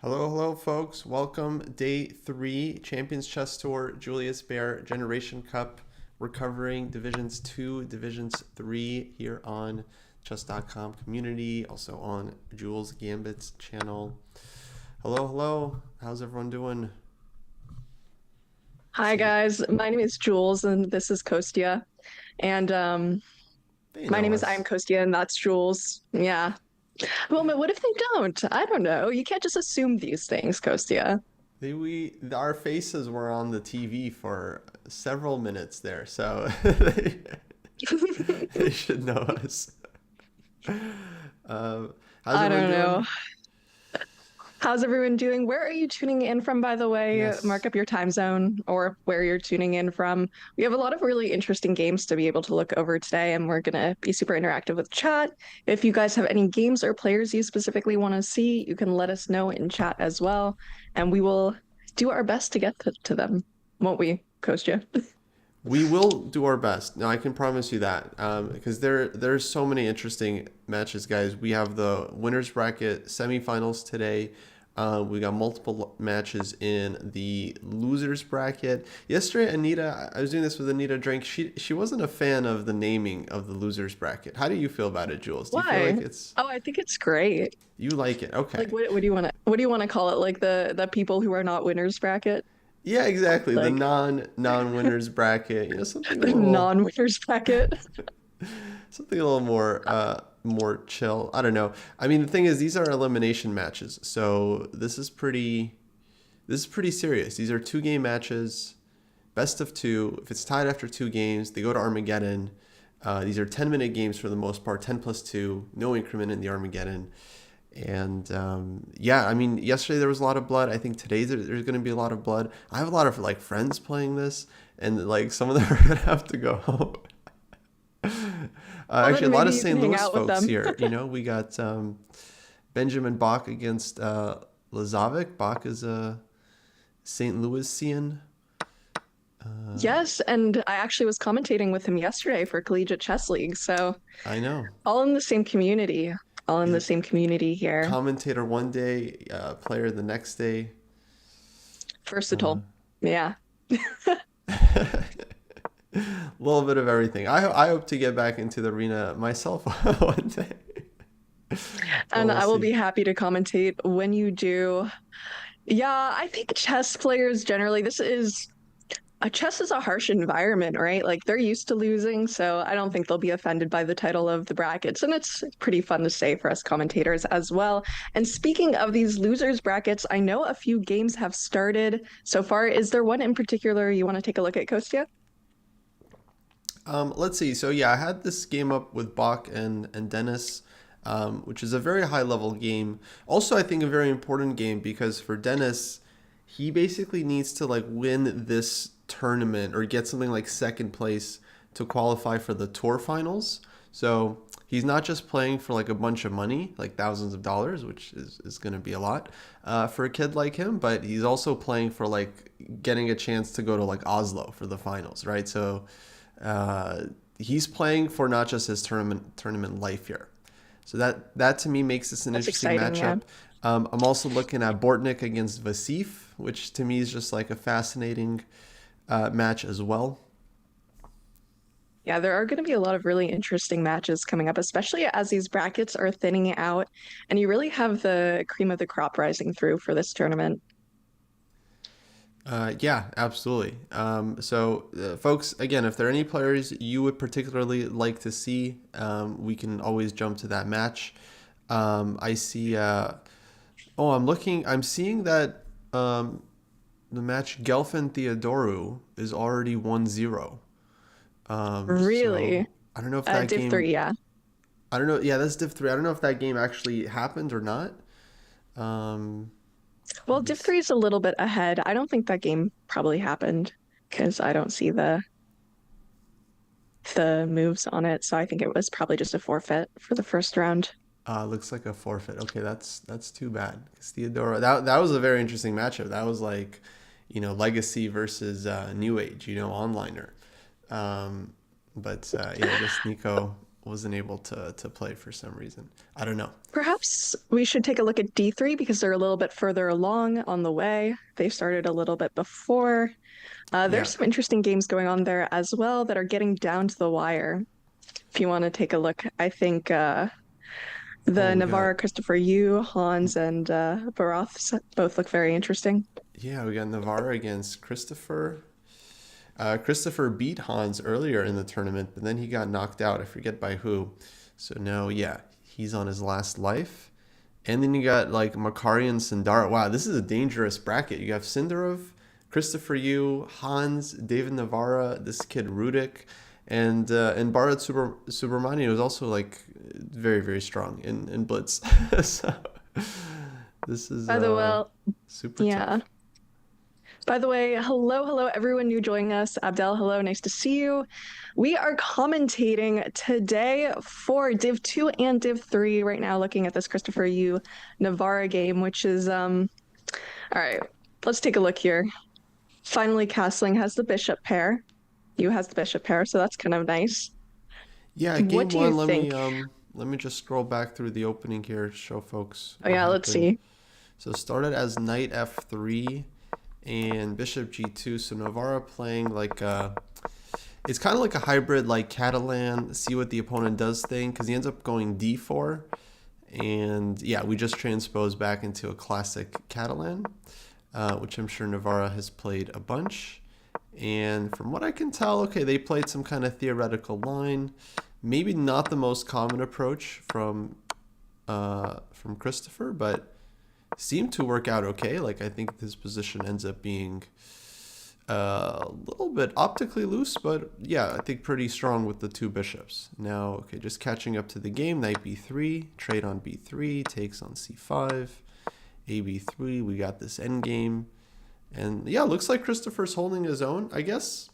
Hello, hello, folks. Welcome. Day 3, Champions Chess Tour, Julius, Baer, Generation Cup. We're covering Divisions 2, Divisions 3 here on chess.com community, also on JulesGambit's channel. Hello, hello. How's everyone doing? Hi guys, my name is Jules and this is Kostya. And They my know name is IM us. Kostya and that's Jules. Yeah. Well, but what if they don't? I don't know. You can't just assume these things, Kostya. Our faces were on the TV for several minutes there, so they should know us. Uh, how's I everyone don't know. doing? How's everyone doing? Where are you tuning in from, by the way? Yes. Mark up your time zone or where you're tuning in from. We have a lot of really interesting games to be able to look over today, and we're going to be super interactive with chat. If you guys have any games or players you specifically want to see, you can let us know in chat as well, and we will do our best to get to them, won't we, Kostya? We will do our best. No, I can promise you that. Because there's so many interesting matches, guys. We have the winners bracket semifinals today. We got multiple matches in the losers bracket. Yesterday, Anita, I was doing this with Anita Drink. She wasn't a fan of the naming of the losers bracket. How do you feel about it, Jules? Do you feel Why? like it's Oh, I think it's great. you like it? Like, Okay. what do you want to call it? Like the people who are not winners bracket, Yeah, exactly. The like non-winners bracket. Something a the little non-winners bracket. something a little more chill. I don't know. I mean, the thing is, these are elimination matches, so this is pretty serious. These are 2 game matches, best of 2. If it's tied after 2 games, they go to Armageddon. These are 10-minute games for the most part, 10+2, no increment in the Armageddon. And yeah, I mean, yesterday there was a lot of blood. I think today there's going to be a lot of blood. I have a lot of like friends playing this, and like some of them are going to have to go home. Well, Actually, then a lot maybe of you can St. hang Louis out with folks them. here. We got Benjamin Bach against Lazic. Bach is a St. Louisian. Yes, and I actually was commentating with him yesterday for Collegiate Chess League, so I know. all in the same community. All in He's the a same community here. commentator one day, player the next day. Uh, Versatile. Yeah. a little bit of everything. I hope to get back into the arena myself one day, but And we'll I will see. be happy to commentate when you do. Yeah, I think chess players generally, chess is a harsh environment, right? Like they're used to losing, so I don't think they'll be offended by the title of the brackets. And it's pretty fun to say for us commentators as well. And speaking of these losers brackets, I know a few games have started so far. Is there one in particular you want to take a look at, Kostya? Let's see. So yeah, I had this game up with Bach and Dennis, which is a very high level game. Also, I think a very important game because for Dennis, he basically needs to like win this tournament or get something like second place to qualify for the tour finals. So he's not just playing for like a bunch of money, like thousands of dollars, which is going to be a lot for a kid like him, but he's also playing for like getting a chance to go to like Oslo for the finals, right? So uh, he's playing for not just his tournament life here. So that to me makes this an That's interesting exciting, yeah. matchup. I'm also looking at Bortnik against Vasif, which to me is just like a fascinating match as well. Yeah, there are going to be a lot of really interesting matches coming up, especially as these brackets are thinning out and you really have the cream of the crop rising through for this tournament. Yeah, absolutely. Folks, again, if there are any players you would particularly like to see, we can always jump to that match. I see. I'm seeing that the match Gelfin Theodoru is already 1-0. Really? So I don't know if that Div game. 3, yeah. I don't know. Yeah, that's Div 3. I don't know if that game actually happened or not. Um, Well, let me Div see. 3 is a little bit ahead. I don't think that game probably happened because I don't see the moves on it. So I think it was probably just a forfeit for the first round. Looks like a forfeit. Okay, that's too bad. 'Cause Theodora, that was a very interesting matchup. That was like, Legacy versus New Age, onliner. Um, but yeah, I guess Nico wasn't able to play for some reason. I don't know. Perhaps we should take a look at D3 because they're a little bit further along on the way. They started a little bit before. Yeah. There's some interesting games going on there as well that are getting down to the wire. If you want to take a look, I think Oh, the we got Navarra, Christopher Yu, Hans, and Baroth both look very interesting. yeah, we got Navarra against Christopher. Christopher beat Hans earlier in the tournament, but then he got knocked out. I forget by who. So now, yeah, he's on his last life. And then you got like Makari and Sindara. Wow, this is a dangerous bracket. You have Sindarov, Christopher Yu, Hans, David Navarra, this kid Rudik, and Bharat Subramanian was also like very very strong in Blitz. So this is By the super yeah. tough. By the way, hello, everyone new joining us. Abdel, hello, nice to see you. We are commentating today for Div 2 and Div 3 right now, looking at this Christopher Yu Navarra game, which is, all right, let's take a look here. Finally, Castling has the bishop pair. Yu has the bishop pair, so that's kind of nice. Yeah, What game do you one. think? Let me just scroll back through the opening here to show folks Oh what yeah, let's happened. see. So it started as knight f3 and bishop g2. So Navarra playing like it's kind of like a hybrid like Catalan, see what the opponent does thing, because he ends up going d4. And yeah, we just transposed back into a classic Catalan, which I'm sure Navarra has played a bunch. And from what I can tell, okay, they played some kind of theoretical line. Maybe not the most common approach from Christopher, but seemed to work out okay. Like I think this position ends up being a little bit optically loose, but yeah, I think pretty strong with the two bishops. Now, okay, just catching up to the game, knight b3, trade on b3, takes on c5, a b3, we got this endgame. And yeah, looks like Christopher's holding his own. I guess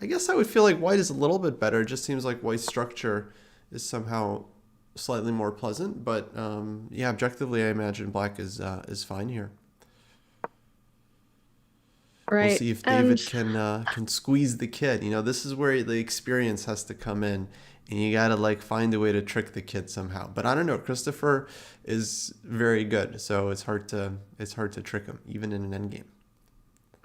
I would feel like white is a little bit better. It just seems like white's structure is somehow slightly more pleasant. But yeah, objectively, I imagine black is fine here. We'll Right. see if And David can squeeze the kid. You know, this is where the experience has to come in, and you gotta like find a way to trick the kid somehow. But I don't know. Christopher is very good, so it's hard to trick him even in an endgame.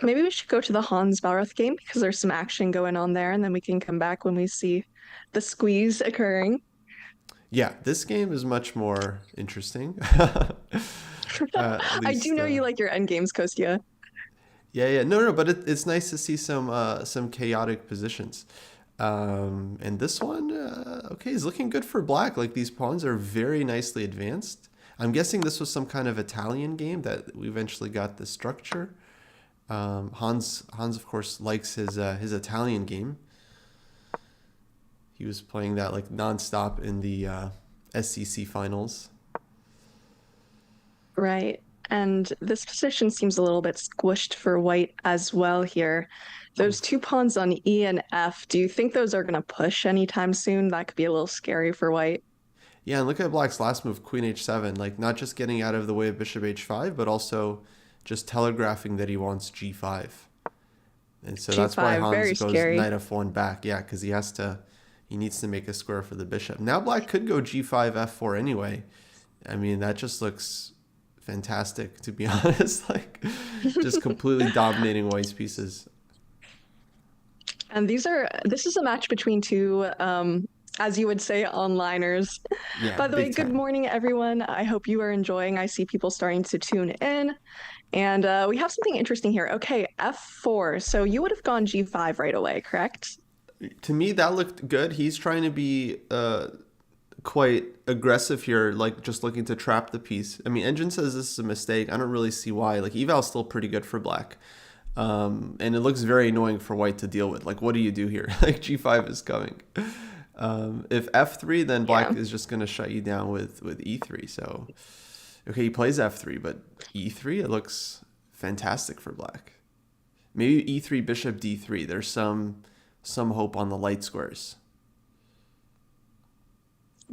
maybe we should go to the Hans Baroth game because there's some action going on there, and then we can come back when we see the squeeze occurring. Yeah, this game is much more interesting. At I do least, know you like your end games, Kostya. yeah. No, but it's nice to see some chaotic positions. And this one, okay, is looking good for black. Like these pawns are very nicely advanced. I'm guessing this was some kind of Italian game that we eventually got the structure. Hans, of course, likes his Italian game. He was playing that like nonstop in the SCC finals. Right. And this position seems a little bit squished for white as well here. Those two pawns on E and F, do you think those are going to push anytime soon? That could be a little scary for white. Yeah, and look at black's last move, Queen h7. Like not just getting out of the way of Bishop h5, but also just telegraphing that he wants g5. And so that's why G5, very Hans goes scary. knight f1 back. Yeah, because he needs to make a square for the bishop. Now black could go g5 f4 anyway. I mean, that just looks fantastic, to be honest. Like just completely dominating white's pieces. And this is a match between two, as you would say, onliners. Yeah, By the way, big good time. morning, everyone. I hope you are enjoying. I see people starting to tune in. And we have something interesting here. Okay, F4. So you would have gone G5 right away, correct? To me, that looked good. He's trying to be quite aggressive here, like just looking to trap the piece. I mean, Engine says this is a mistake. I don't really see why. Like eval's still pretty good for black. And it looks very annoying for white to deal with. Like, what do you do here? Like g5 is coming. If f3, then black Yeah. is just going to shut you down with e3. So, okay, he plays f3, but e3, it looks fantastic for black. Maybe e3, bishop d3. There's some hope on the light squares.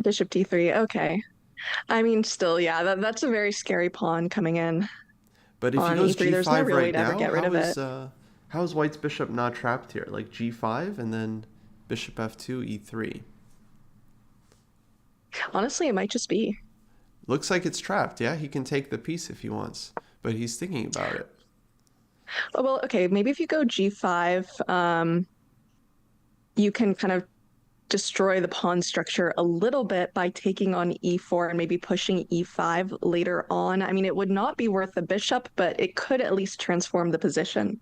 Bishop D3. Okay. I mean, still, yeah, that's a very scary pawn coming in But if he on goes E3. There's no g5 real way right to ever now, get rid of it. how is white's bishop not trapped here? Like g5 and then bishop f2, e3. Honestly, it might just be. Looks like it's trapped. Yeah, he can take the piece if he wants, but he's thinking about it. Oh, well, okay, maybe if you go g5, you can kind of destroy the pawn structure a little bit by taking on e4 and maybe pushing e5 later on. I mean, it would not be worth the bishop, but it could at least transform the position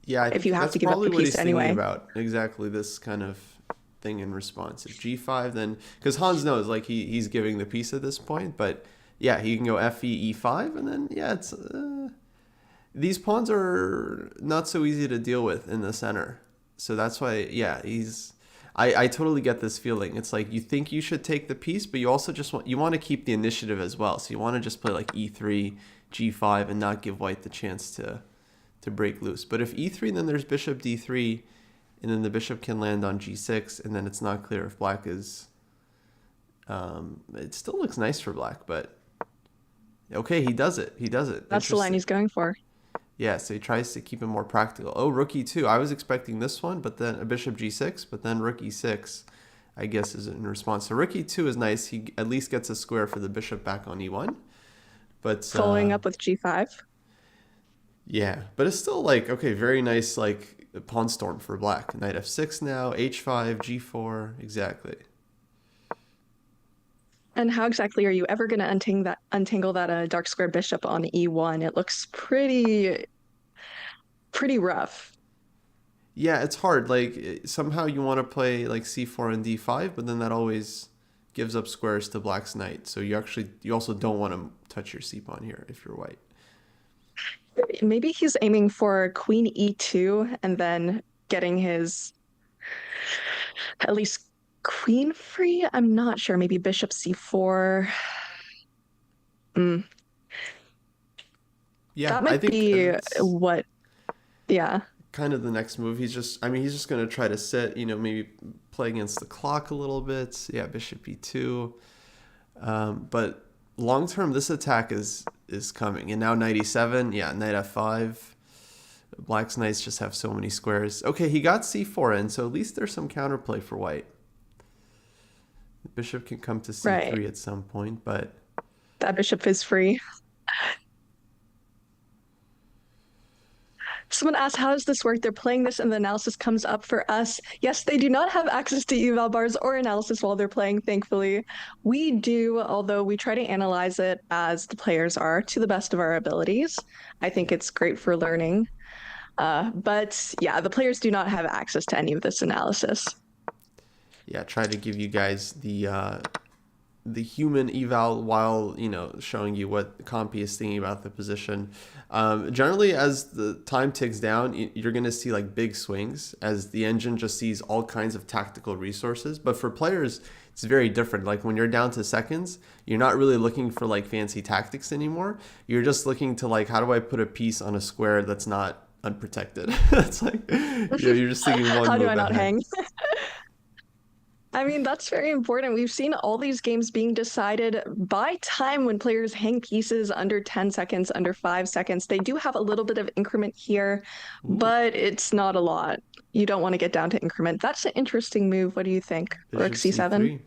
Yeah, I if you think have that's to give up probably the what piece he's thinking anyway. about. Exactly this kind of thing in response. If g5, then because Hans knows like he's giving the piece at this point, but yeah, he can go fe e5, and then yeah, it's these pawns are not so easy to deal with in the center. So that's why, yeah, he's. I totally get this feeling. It's like you think you should take the piece, but you also just want to keep the initiative as well. So you want to just play like e3, g5, and not give white the chance to break loose. But if e3, then there's bishop d3, and then the bishop can land on g6, and then it's not clear if black is. It still looks nice for black, but okay, he does it. He does it. That's the line Interesting. he's going for. Yeah, so he tries to keep it more practical. Oh, rook e2. I was expecting this one, but then a bishop g6, but then rook e6, I guess, is in response. So rook e2 is nice. He at least gets a square for the bishop back on e1. But Following up with g5. yeah, but it's still like, okay, very nice, like pawn storm for black. Knight f6 now, h5, g4, exactly. And how exactly are you ever going to untangle that dark square bishop on e1? It looks pretty rough. Yeah, it's hard. Like somehow you want to play like c4 and d5, but then that always gives up squares to black's knight. So you also don't want to touch your c pawn here if you're white. Maybe he's aiming for queen e2 and then getting his at least queen free. I'm not sure. Maybe bishop c4. Mm, Yeah, that I might think be that's what, yeah. kind of the next move. He's just going to try to sit, maybe play against the clock a little bit. Yeah, bishop e2. But long term, this attack is coming. And now knight e7. Yeah, knight f5. Black's knights just have so many squares. Okay, he got c4 in, so at least there's some counterplay for white. The bishop can come to Right. c3 at some point, but That bishop is free. Someone asked, how does this work? They're playing this and the analysis comes up for us. Yes, they do not have access to eval bars or analysis while they're playing, thankfully. We do, although we try to analyze it as the players are to the best of our abilities. I think yeah. it's great for learning. But yeah, the players do not have access to any of this analysis. Yeah, try to give you guys the human eval while showing you what Compy is thinking about the position. Generally, as the time ticks down, you're going to see like big swings as the engine just sees all kinds of tactical resources. But for players, it's very different. Like when you're down to seconds, you're not really looking for like fancy tactics anymore. You're just looking to like, how do I put a piece on a square that's not unprotected? It's like you're just thinking one How do I move not ahead. hang? I mean, that's very important. We've seen all these games being decided by time when players hang pieces under 10 seconds, under 5 seconds. They do have a little bit of increment here, Ooh, but it's not a lot. You don't want to get down to increment. That's an interesting move. What do you think? Rook bishop c7? c3.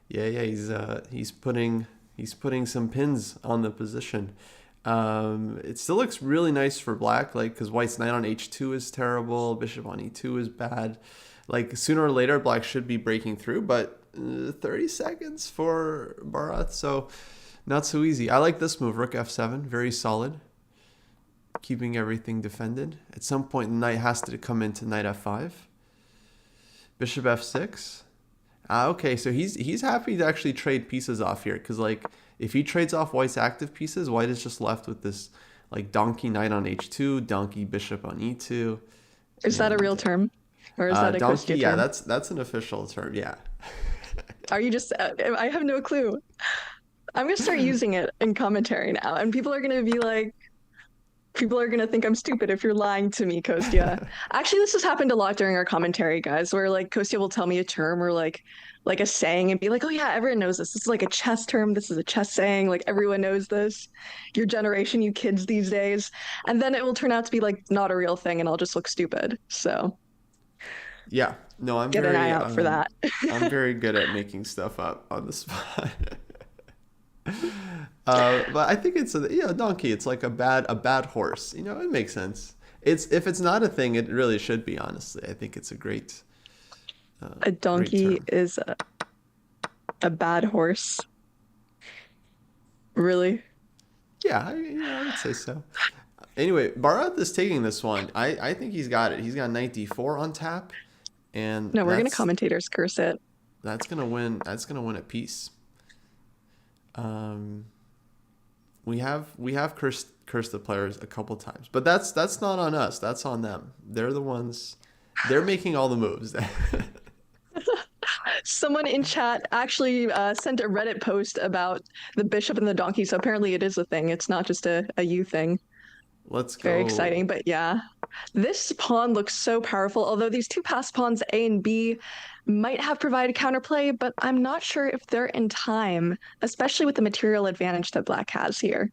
Yeah, he's putting some pins on the position. It still looks really nice for black, like because white's knight on h2 is terrible, bishop on e2 is bad. Like sooner or later, black should be breaking through, but 30 seconds for Bharat, so not so easy. I like this move, rook f7, very solid, keeping everything defended. At some point, the knight has to come into knight f5, bishop f6. Okay, so he's happy to actually trade pieces off here because like if he trades off white's active pieces, white is just left with this like donkey knight on h2, donkey bishop on e2, Is that a real and term? Or is that a donkey. Kostya Yeah, term? that's an official term. Yeah, Are you just, I have no clue. I'm going to start using it in commentary now, and people are gonna think I'm stupid if you're lying to me, Kostya. Actually, this has happened a lot during our commentary, guys, where like Kostya will tell me a term or like a saying and be like, "Oh yeah, everyone knows this. This is like a chess term. This is a chess saying. Like everyone knows this. Your generation, you kids these days." And then it will turn out to be like not a real thing, and I'll just look stupid. So Yeah. No, I'm Get an eye very out for that. I'm very good at making stuff up on the spot. But I think it's a donkey. It's like a bad horse. It makes sense. It's if it's not a thing, it really should be. Honestly, I think it's a A great donkey term. is a bad horse. Really? Yeah, I would say so. Anyway, Bharat is taking this one. I think he's got it. He's got knight d4 on tap, and No, we're gonna that's commentators curse it. that's gonna win. That's gonna win a piece. Um, we have cursed the players a couple times, but that's not on us. That's on them. They're the ones. They're making all the moves. Someone in chat actually sent a Reddit post about the bishop and the donkey, so apparently it is a thing. It's not just a you thing. Let's Very go. exciting, but yeah. This pawn looks so powerful, although these two passed pawns, A and B, might have provided counterplay, but I'm not sure if they're in time, especially with the material advantage that Black has here.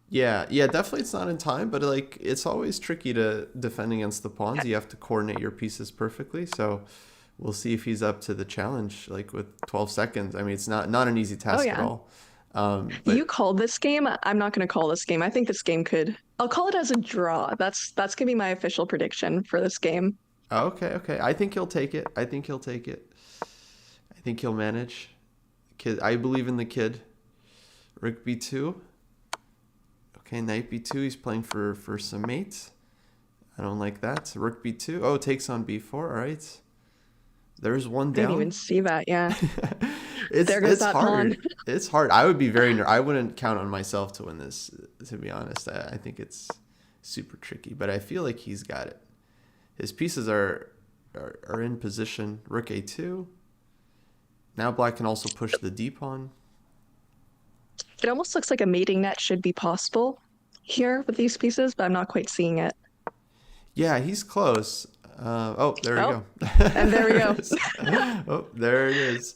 Yeah, yeah, definitely it's not in time, but like it's always tricky to defend against the pawns. You have to coordinate your pieces perfectly. So we'll see if he's up to the challenge, like with 12 seconds. I mean, it's not an easy Oh task at yeah. all. You But called this game. I'm not going to call this game. I think this game could. I'll call it as a draw. That's going to be my official prediction for this game. okay, okay. I think he'll take it. I think he'll take it. I think he'll manage. Kid, I believe in the kid. Rook b2. Okay, knight b2. He's playing for some mates. I don't like that. Rook b2. Oh, takes on b4. All right. There's one I didn't even down. see that. Yeah. it's There goes it's that pawn. hard. It's hard. I would be I wouldn't count on myself to win this. To be honest, I think it's super tricky. But I feel like he's got it. His pieces are in position. Rook a2. Now black can also push the d pawn. It almost looks like a mating net should be possible here with these pieces, but I'm not quite seeing it. Yeah, he's close. Oh, there we Oh, go. and there we There go. it is. Oh, there it is.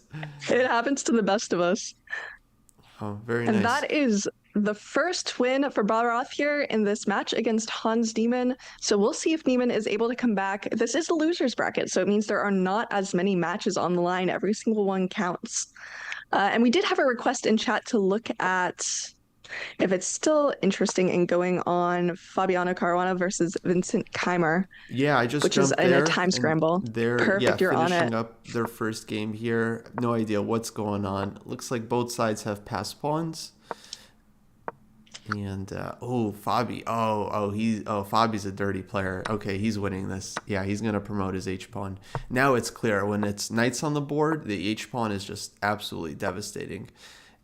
It happens to the best of us. Oh, very And nice. that is the first win for Barath here in this match against Hans Niemann. So we'll see if Niemann is able to come back. This is the loser's bracket, so it means there are not as many matches on the line. Every single one counts. And we did have a request in chat to look at if it's still interesting in going on Fabiano Caruana versus Vincent Keymer, Yeah, I just which is jumped in a there time and scramble. yeah, Perfect, you're on it. finishing up their first game here. No idea what's going on. Looks like both sides have passed pawns. And Fabi. Fabi's a dirty player. Okay, he's winning this. Yeah, he's gonna promote his H pawn. Now it's clear when it's knights on the board, the H pawn is just absolutely devastating.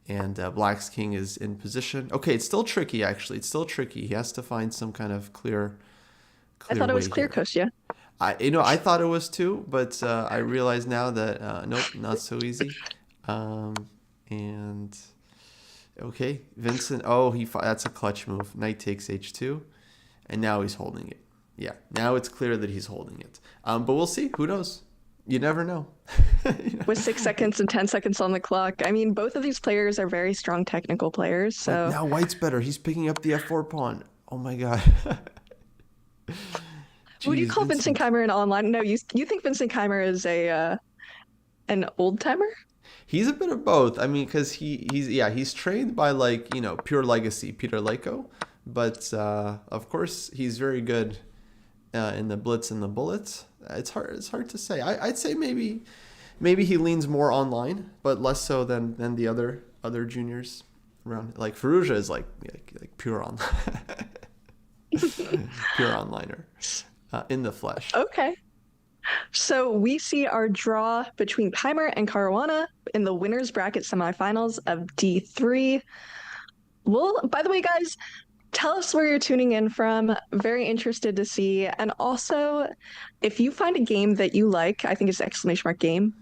And Black's king is in position. Okay, it's still tricky actually. It's still tricky. He has to find some kind of I clear thought it way was clear, here. Kostya. I thought it was too, but I realize now that nope, not so easy. And okay, Vincent. Oh, that's a clutch move. Knight takes h2, and now he's holding it. Yeah, now it's clear that he's holding it. But we'll see. Who knows? You never know. With 6 seconds and 10 seconds on the clock. I mean, both of these players are very strong technical players, But so now White's better. He's picking up the f4 pawn. Oh my god. would you Jeez, call Vincent Vincent. Keymer an online? No, you think Vincent Keymer is a an old timer? He's a bit of both. I mean, because he's trained by like pure legacy Peter Leko, but of course he's very good in the blitz and the bullets. It's hard to say. I'd say maybe he leans more online, but less so than the other juniors around. Like Faruja is like pure online, pure onliner in the flesh. Okay. So we see our draw between Keymer and Caruana in the winners bracket semifinals of D3. Well, by the way, guys, tell us where you're tuning in from. Very interested to see. And also, if you find a game that you like, I think it's exclamation mark game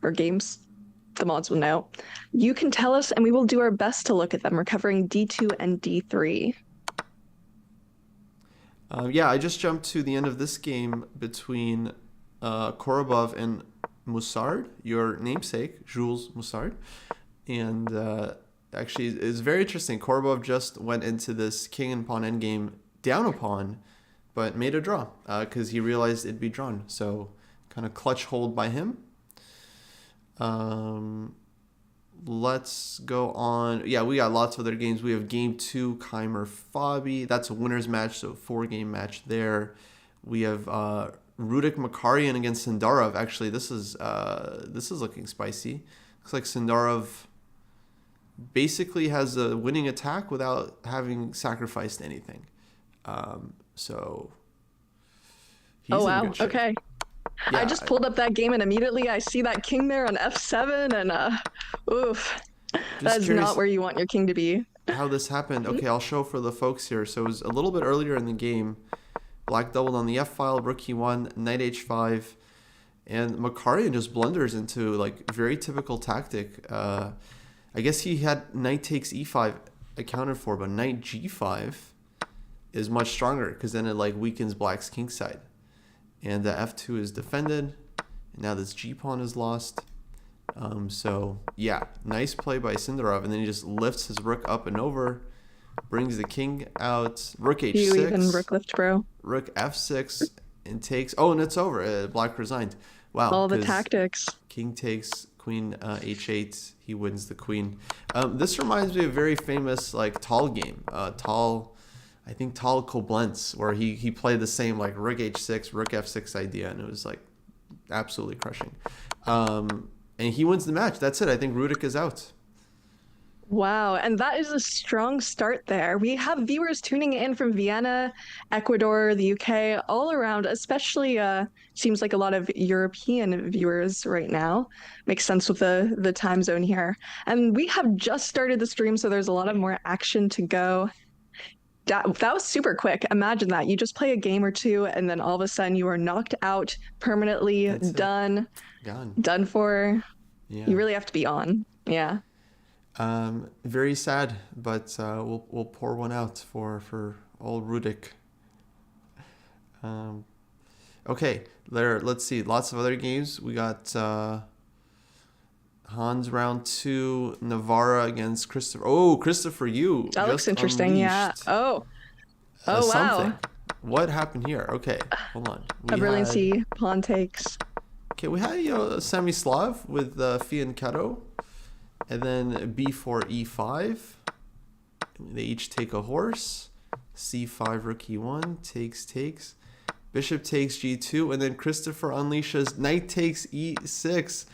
or games, the mods will know. You can tell us and we will do our best to look at them. We're covering D2 and D3. Yeah, I just jumped to the end of this game between Korobov and Moussard, your namesake, Jules Moussard. And actually, it's very interesting. Korobov just went into this king and pawn endgame down a pawn, but made a draw because he realized it'd be drawn. So kind of clutch hold by him. Let's go on. Yeah, we got lots of other games. We have game 2, Keymer Fabi. That's a winner's match, so 4-game match there. We have Rudik Makarian against Sindarov. Actually, this is looking spicy. Looks like Sindarov basically has a winning attack without having sacrificed anything. So he's Oh, in wow. good shape. Okay. Yeah, I just pulled up that game and immediately I see that king there on f7 and oof. That is not where you want your king to be. How this happened. Okay, I'll show for the folks here. So it was a little bit earlier in the game. Black doubled on the f-file, rook e1, knight h5, and Makarian just blunders into like very typical tactic. I guess he had knight takes e5 accounted for, but knight g5 is much stronger because then it like weakens Black's king side. And the f2 is defended, and now this g pawn is lost. So yeah, nice play by Sindarov, and then he just lifts his rook up and over, brings the king out, rook h6. You even rook lift, bro. Rook f6 and takes. Oh, and it's over. Black resigned. Wow. All the tactics. King takes, queen h8. He wins the queen. This reminds me of a very famous like Tal game. I think Tal Koblenz, where he played the same like rook h6, rook f6 idea, and it was like absolutely crushing. And he wins the match. That's it. I think Rudik is out. Wow, and that is a strong start there. We have viewers tuning in from Vienna, Ecuador, the UK, all around, especially seems like a lot of European viewers right now. Makes sense with the time zone here. And we have just started the stream, so there's a lot of more action to go. That was super quick. Imagine that. You just play a game or two, and then all of a sudden you are knocked out permanently, done for. Yeah. You really have to be on. Yeah. Very sad, but we'll pour one out for old Rudik. Okay, let's see. Lots of other games. We got Hans round 2, Navarra against Christopher. Oh, Christopher, you. That looks interesting. Yeah. Oh, wow. Something. What happened here? Okay, hold on. A brilliancy, pawn takes. Okay, we had Semi-Slav with Fianchetto, and then b4 e5. They each take a horse. c5 rook e1 takes. Bishop takes g2, and then Christopher unleashes knight takes e6.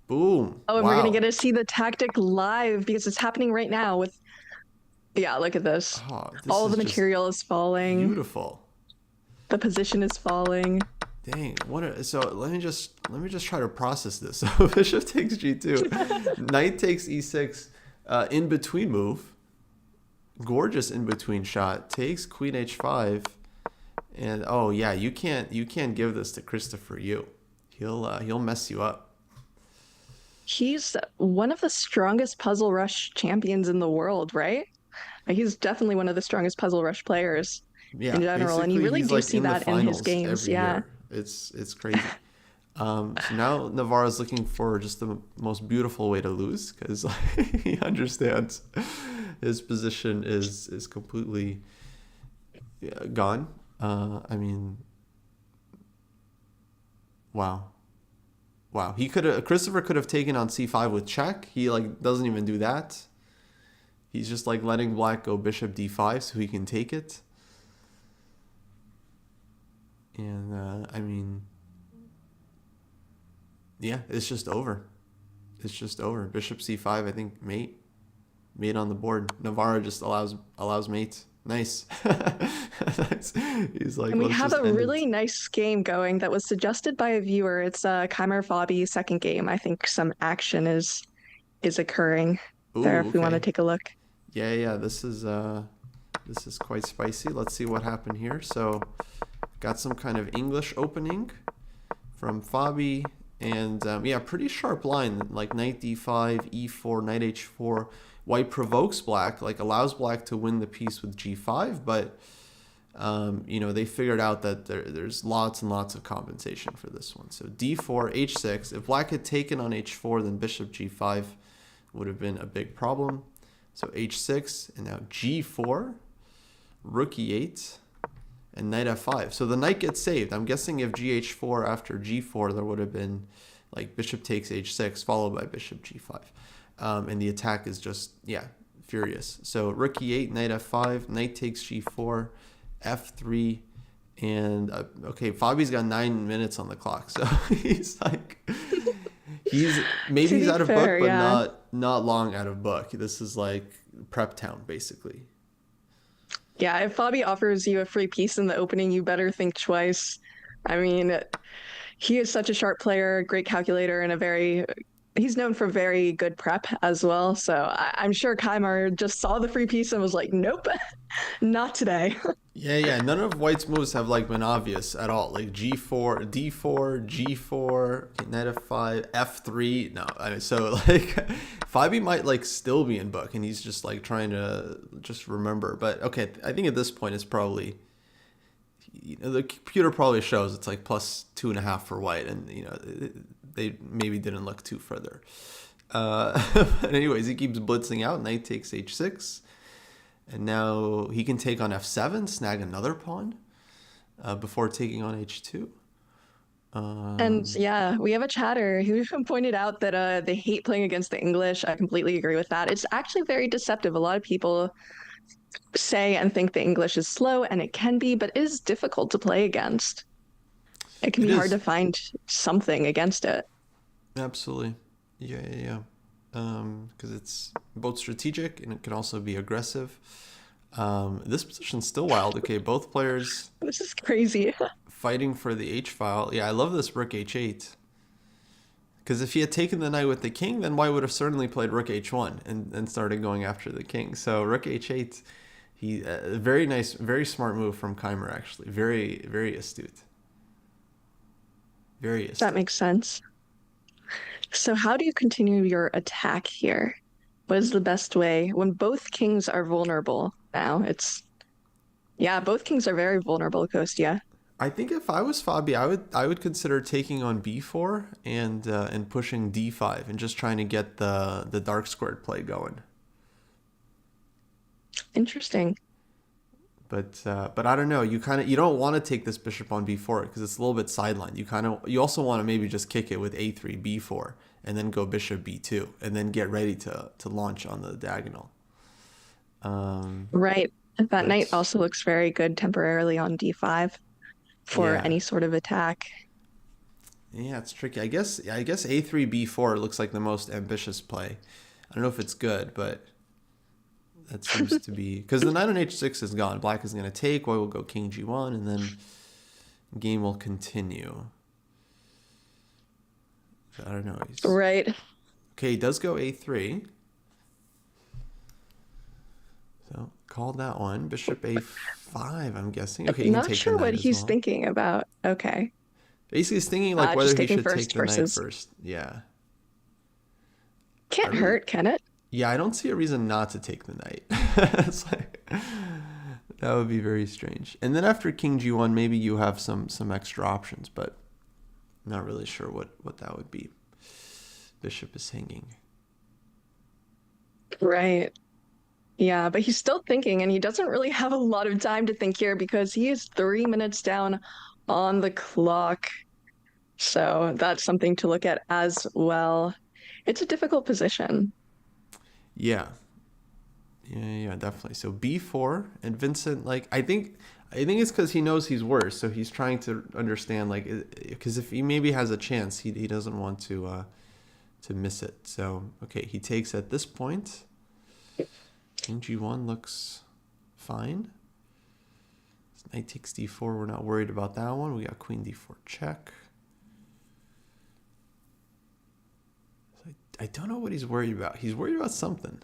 Boom. Oh, and wow. We're gonna get to see the tactic live because it's happening right now with. Yeah, look at this. All the material is falling. Beautiful. The position is falling. Dang, so let me just try to process this. So bishop takes g2, knight takes e6, in between move, gorgeous in between shot, takes queen h5, and oh yeah, you can't give this to Christopher Yu. He'll mess you up. He's one of the strongest Puzzle Rush champions in the world, right? He's definitely one of the strongest Puzzle Rush players in general, and you really do see that in his games. Yeah. It's crazy. So now Navarro's looking for just the most beautiful way to lose because he understands his position is completely gone. I mean, wow. Christopher could have taken on c5 with check. He like doesn't even do that. He's just like letting Black go bishop d5 so he can take it. And I mean, yeah, it's just over. Bishop c5, I think mate on the board. Navarro just allows mate. Nice. He's like, and we have a really nice game going that was suggested by a viewer. It's Keymer Fabi second game. I think some action is occurring there if we want to take a look. Yeah. This is quite spicy. Let's see what happened here. So got some kind of English opening from Fabi, and pretty sharp line, like knight d5, e4, knight h4. White provokes Black, like allows Black to win the piece with g5, but they figured out that there's lots and lots of compensation for this one. So d4, h6. If Black had taken on h4, then bishop g5 would have been a big problem. So h6, and now g4, rook e8. and knight f5. So the knight gets saved. I'm guessing if gh4 after g4, there would have been like bishop takes h6 followed by bishop g5. And the attack is just, yeah, furious. So rook e8, knight f5, knight takes g4, f3, and okay, Fabi's got 9 minutes on the clock. So he's like, he's out of book, but yeah. not long out of book. This is like prep town, basically. Yeah, if Fabi offers you a free piece in the opening, you better think twice. I mean, he is such a sharp player, great calculator, and he's known for very good prep as well. So I'm sure Keymer just saw the free piece and was like, nope, not today. Yeah. None of White's moves have like been obvious at all. Like G4, D4, G4, knight F5, F3. No, I mean, so like Fabi might like still be in book, and he's just like trying to just remember. But okay, I think at this point it's probably, the computer probably shows it's like plus 2.5 for White, and they maybe didn't look too further. But anyways, he keeps blitzing out. Knight takes h6. And now he can take on f7, snag another pawn before taking on h2. And yeah, we have a chatter who pointed out that they hate playing against the English. I completely agree with that. It's actually very deceptive. A lot of people say and think the English is slow, and it can be, but it is difficult to play against. It can It be hard is. to find something against it. Absolutely. Yeah. Because it's both strategic and it can also be aggressive. This position's still wild. Okay, both players This is crazy. fighting for the h file. Yeah, I love this rook h8. Because if he had taken the knight with the king, then White would have certainly played rook h1 and started going after the king. So rook h8, very nice, very smart move from Keymer, actually. Very, very astute. Very astute. That makes sense. So how do you continue your attack here? What is the best way when both kings are vulnerable now? Yeah, both kings are very vulnerable, Kostya. I think if I was Fabi, I would consider taking on b4 and pushing d5 and just trying to get the dark squared play going. Interesting. But I don't know. You don't want to take this bishop on b4 because it's a little bit sidelined. You also want to maybe just kick it with a3 b4 and then go bishop b2 and then get ready to launch on the diagonal. Right. That knight But also looks very good temporarily on d5 for yeah, any sort of attack. yeah, it's tricky. I guess a3 b4 looks like the most ambitious play. I don't know if it's good, but that seems to be because the knight on h6 is gone. Black is going to take. White will go king g1, and then game will continue. I don't know. Right. Okay, he does go a3. So called that one. Bishop a5. I'm guessing. Okay, you can Not take the sure what knight as he's well. thinking about. Okay. Basically, he's thinking like whether Just he taking should first take the knight versus first. Yeah, I can't really. hurt, can it? Yeah, I don't see a reason not to take the knight. It's like that would be very strange. And then after king g1, maybe you have some extra options, but not really sure what that would be. Bishop is hanging. Right. Yeah, but he's still thinking, and he doesn't really have a lot of time to think here because he is 3 minutes down on the clock. So that's something to look at as well. It's a difficult position. Yeah. Yeah, definitely. So b4 and Vincent, like I think it's because he knows he's worse, so he's trying to understand like because if he maybe has a chance, he doesn't want to miss it. So okay, he takes at this point. King g1 looks fine. Knight takes d4. We're not worried about that one. We got queen d4 check. So I don't know what he's worried about. He's worried about something.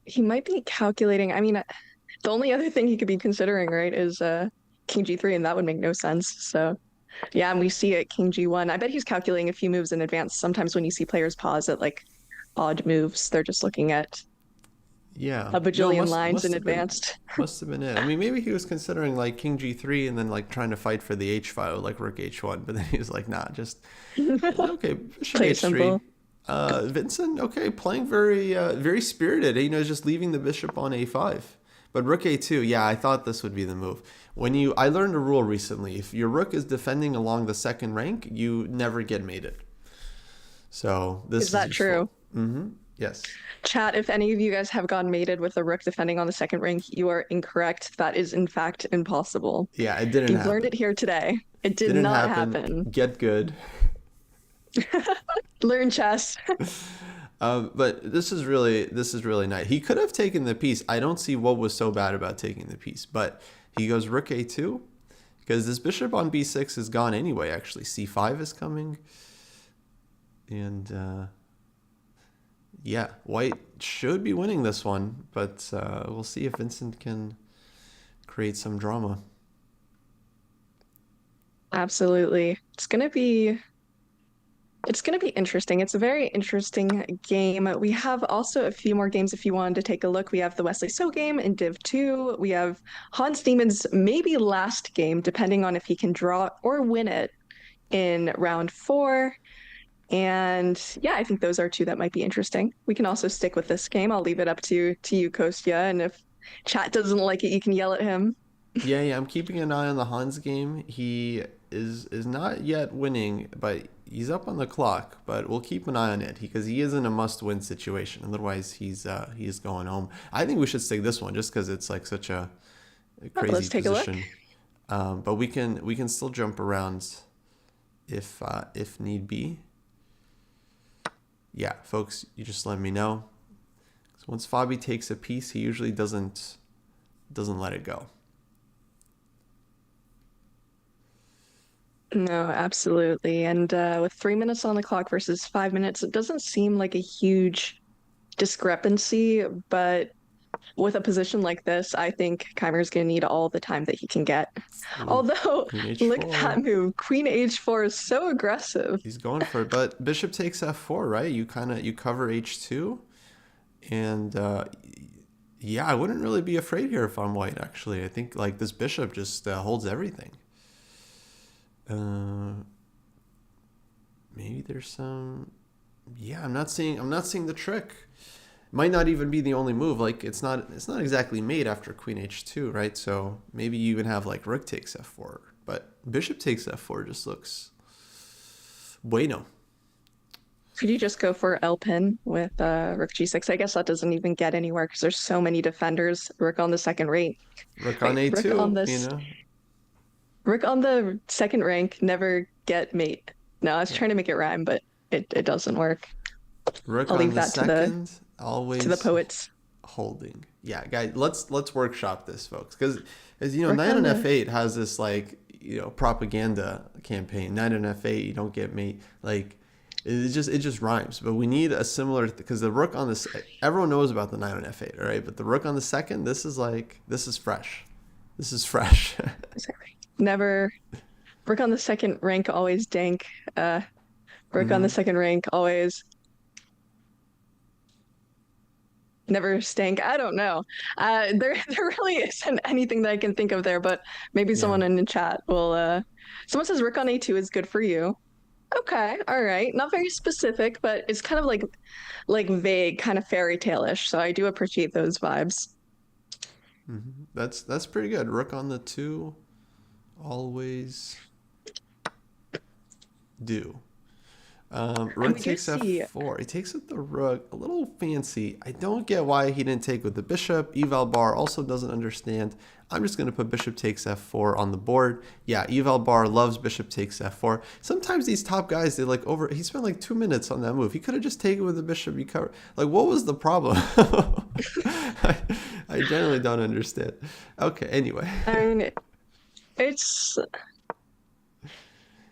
He might be calculating. I mean, the only other thing he could be considering, right, is King G3, and that would make no sense. So, yeah, and we see it King G1. I bet he's calculating a few moves in advance. Sometimes when you see players pause at like odd moves, they're just looking at Yeah. a No, bajillion must lines must in have been advance. must have been it. I mean, maybe he was considering like king g3 and then like trying to fight for the h file like rook h1, but then he was like, nah, just okay, bishop Play h3. simple. Vincent, okay, playing very spirited. You know, just leaving the bishop on a5. But rook a2, yeah, I thought this would be the move. I learned a rule recently. If your rook is defending along the second rank, you never get mated. So Is this is that useful. true? Mm-hmm. Yes. Chat, if any of you guys have gone mated with a rook defending on the second rank, you are incorrect. That is, in fact, impossible. Yeah, it didn't You've learned happen. it here today. It did Didn't not happen. happen. Get good. Learn chess. But this is really nice. He could have taken the piece. I don't see what was so bad about taking the piece. But he goes rook a2 because this bishop on b6 is gone anyway. Actually, c5 is coming, and yeah, white should be winning this one. But we'll see if Vincent can create some drama. Absolutely. It's gonna be interesting. It's a very interesting game. We have also a few more games if you wanted to take a look. We have the Wesley So game in Div 2. We have Hans Niemann's maybe last game, depending on if he can draw or win it in round 4. And yeah, I think those are two that might be interesting. We can also stick with this game. I'll leave it up to you, Kostya. And if chat doesn't like it, you can yell at him. Yeah, I'm keeping an eye on the Hans game. He is not yet winning, but he's up on the clock. But we'll keep an eye on it because he is in a must-win situation. Otherwise, he's going home. I think we should stick this one just because it's like such a crazy Let's take position. But we can still jump around if need be. Yeah, folks, you just let me know. So once Fabi takes a piece, he usually doesn't let it go. No, absolutely. And with 3 minutes on the clock versus 5 minutes, it doesn't seem like a huge discrepancy, but with a position like this, I think Keymer's going to need all the time that he can get. Ooh, Although, Queen look at that h4. move. Queen h4 is so aggressive. He's going for it, but bishop takes f4, right? You cover h2, and yeah, I wouldn't really be afraid here if I'm white. Actually, I think like this bishop just holds everything. Maybe there's some. Yeah, I'm not seeing the trick. Might not even be the only move. Like it's not exactly made after queen h2, right? So maybe you even have like rook takes f4, but bishop takes f4 just looks bueno. Could you just go for L pin with rook g6? I guess that doesn't even get anywhere because there's so many defenders. Rook on the second rank. Rook on Wait, a2, rook on the second rank, never get mate. No, I was trying to make it rhyme, but it doesn't work. Rook I'll on leave the that second, to the always poets. holding. Yeah, guys, let's workshop this, folks, because as you know, Rook knight on on the f8 has this like propaganda campaign. Knight on f8, you don't get mate. Like it just rhymes. But we need a similar because the rook on this, everyone knows about the knight on f8, all right? But the rook on the second, this is fresh. This is fresh. Never. Rook on the second rank, always dank. Rook on the Hmm. second rank, always never stank. I don't know. There really isn't anything that I can think of there, but maybe Yeah. someone in the chat will. Someone says rook on a2 is good for you. Okay, all right. Not very specific, but it's kind of like vague, kind of fairy tale-ish. So I do appreciate those vibes. That's pretty good. Rook on the 2, always do. And Rook we do takes see f4. He takes with the rook. A little fancy. I don't get why he didn't take with the bishop. Eval Bar also doesn't understand. I'm just going to put bishop takes f4 on the board. Yeah, Eval Bar loves bishop takes f4. Sometimes these top guys, they like he spent like 2 minutes on that move. He could have just taken with the bishop. You cover. Like, what was the problem? I generally don't understand. Okay, anyway. I mean, it's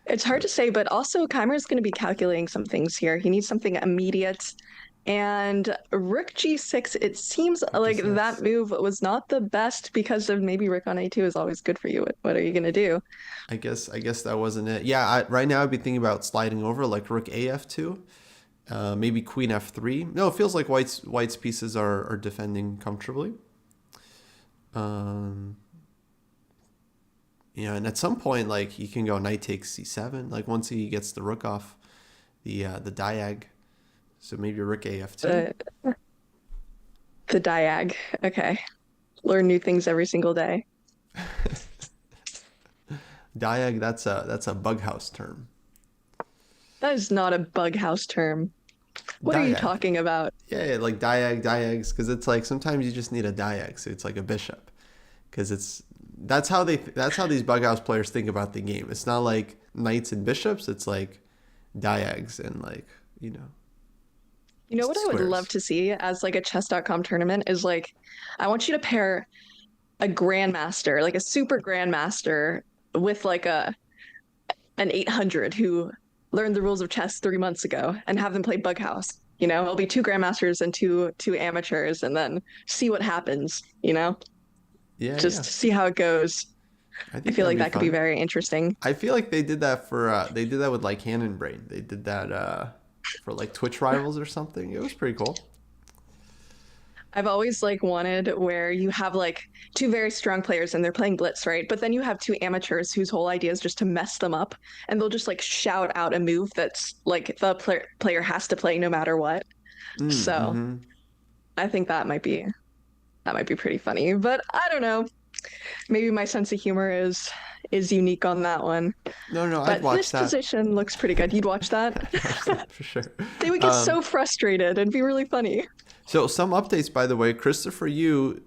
it's hard to say, but also Keimer's going to be calculating some things here. He needs something immediate. And Rook G6, it seems like G6. that move was not the best because of maybe Rook on A2 is always good for you. What are you going to do? I guess that wasn't it. Yeah, right now I'd be thinking about sliding over like Rook AF2, maybe Queen F3. No, it feels like White's pieces are defending comfortably. And at some point, like he can go knight takes c7. Like once he gets the rook off the diag, So maybe rook AF2. The the diag. Okay. Learn new things every single day. Diag, that's a bug house term. That is not a bug house term. What are you Diag. talking about? Yeah, like diags, because it's like sometimes you just need a diag, so it's like a bishop, because that's how these bug house players think about the game. It's not like knights and bishops. It's like diags and like You know what I would love squares. to see as like a chess.com tournament is like I want you to pair a grandmaster, like a super grandmaster with like a an 800 who learned the rules of chess 3 months ago and have them play Bug House. It'll be two grandmasters and two amateurs, and then see what happens. Yeah, yeah. Just see how it goes. I I think feel that'd like be that could be fun. very interesting. I feel like they did that for they did that with like Hand and Brain. They did that for like Twitch rivals or something. It was pretty cool. I've always like wanted where you have like two very strong players and they're playing blitz, right? But then you have two amateurs whose whole idea is just to mess them up, and they'll just like shout out a move that's like the player has to play no matter what. So Mm-hmm. I think that might be pretty funny. But I don't know. Maybe my sense of humor is unique on that one. No, no, I'd But watch this that. position looks pretty good. You'd watch that? I'd watch that for sure. They would get Um, so frustrated and be really funny. so some updates, by the way. Christopher Yu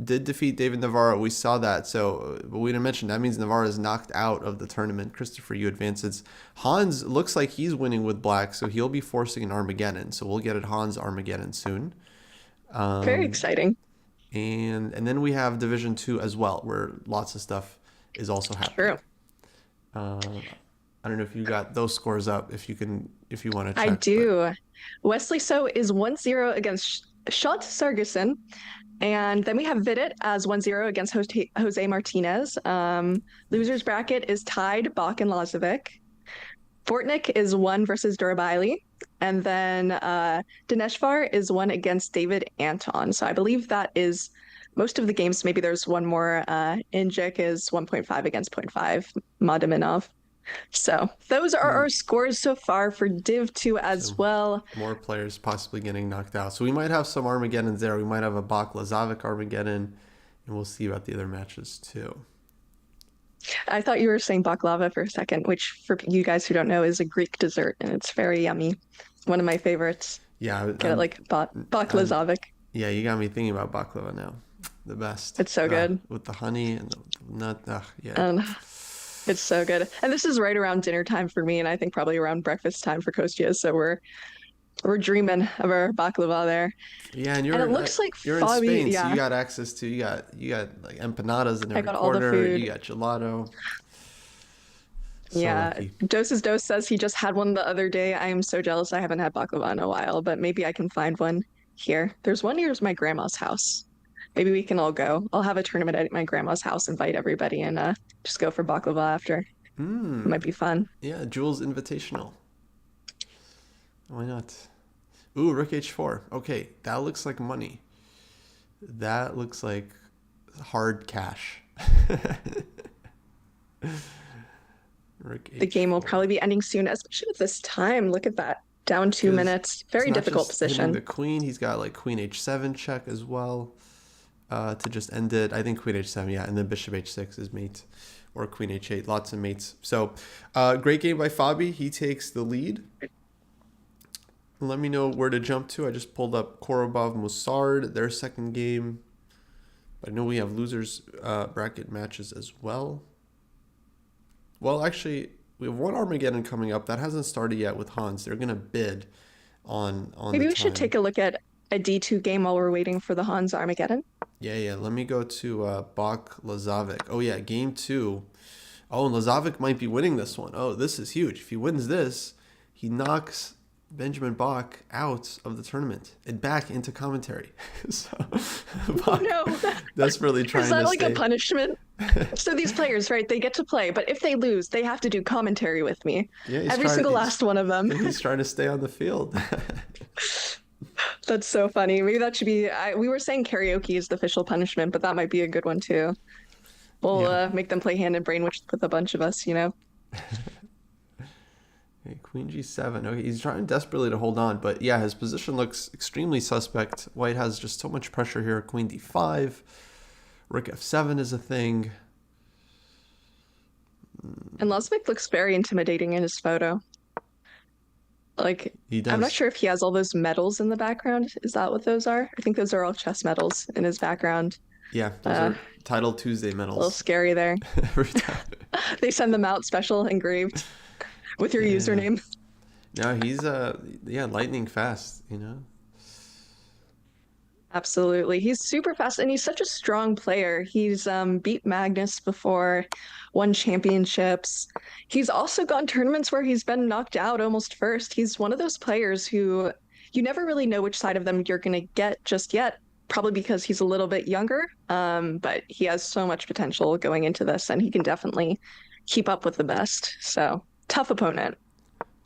did defeat David Navarro. We saw that. So, but we didn't mention that means Navarro is knocked out of the tournament. Christopher Yu advances. Hans looks like he's winning with black, so he'll be forcing an Armageddon. So we'll get at Hans Armageddon soon. Very Um, exciting. and then we have Division Two as well, where lots of stuff is also happening. True. Uh, I don't know if you got those scores up. If you want to I check, but do. Wesley So is 1-0 against Shot Sargison. And then we have Vidit as 1-0 against Jose Martinez. Losers bracket is tied Bach and Lazovic. Fortnick is 1 versus Durabili. And then Dineshvar is 1 against David Anton. So I believe that is most of the games. Maybe there's one more. Injik is 1.5 against zero point 0.5 Madaminov. So those are our scores so far for Div 2 as so well. more players possibly getting knocked out. So we might have some Armageddons there. We might have a Bach Lazovic Armageddon, and we'll see about the other matches too. I thought you were saying baklava for a second, which for you guys who don't know is a Greek dessert and it's very yummy. One of my favorites. Yeah, Get it like I'm baklazovic. yeah. You got me thinking about baklava now. The best. It's so good. With the honey and the nut. Yeah. And it's so good. And this is right around dinner time for me, and I think probably around breakfast time for Kostya. So we're dreaming of our baklava there. Yeah, and And it looks like you're in Fabi, Spain, so you yeah, got access to you got like empanadas in I every got all the corner. You food. got gelato. So Yeah, lucky. Doses Dose says he just had one the other day. I am so jealous I haven't had baklava in a while, but maybe I can find one here. There's one near my grandma's house. Maybe we can all go. I'll have a tournament at my grandma's house, invite everybody, and just go for baklava after. It might be fun. Yeah, Jules Invitational. Why not? Ooh, Rook H4. Okay, that looks like money. That looks like hard cash. Rook The game will H4. probably be ending soon, especially at this time. Look at that. Down 2 minutes. It's Very not difficult just hitting the position. queen. He's got like Queen H7 check as well to just end it. I think Queen H7, yeah, and then Bishop H6 is mate, or Queen H8. Lots of mates. So, great game by Fabi. He takes the lead. Let me know where to jump to. I just pulled up Korobov Musard, their second game. But I know we have losers bracket matches as well. Well, actually, we have one Armageddon coming up that hasn't started yet with Hans. They're gonna bid on Maybe the we should time. take a look at a D2 game while we're waiting for the Hans Armageddon. Yeah, yeah. Let me go to Bach Lazovic. Oh yeah, game two. Oh, and Lazovic might be winning this one. Oh, this is huge. If he wins this, he knocks Benjamin Bach out of the tournament and back into commentary. So Oh Bach no, desperately is trying that to like a stay. punishment? So these players, right, they get to play, but if they lose, they have to do commentary with me. Yeah, Every single last one of them. he's trying to stay on the field. That's so funny. Maybe that should be, we were saying karaoke is the official punishment, but that might be a good one too. We'll Yeah. make them play Hand and Brain with a bunch of us. Okay, Queen G7. Okay, he's trying desperately to hold on, but yeah, his position looks extremely suspect. White has just so much pressure here. Queen D5. Rook F7 is a thing. And Lazic looks very intimidating in his photo. Like, He I'm not does. sure if he has all those medals in the background. Is that what those are? I think those are all chess medals in his background. Yeah, those Uh, are Title Tuesday a little medals. scary there. Every time. They send them out special engraved with your Yeah. username. No, he's yeah, lightning fast, you know? Absolutely. He's super fast and he's such a strong player. He's beat Magnus before, won championships. He's also gone tournaments where he's been knocked out almost first. He's one of those players who you never really know which side of them you're going to get just yet, probably because he's a little bit younger. But he has so much potential going into this and he can definitely keep up with the best. So, tough opponent.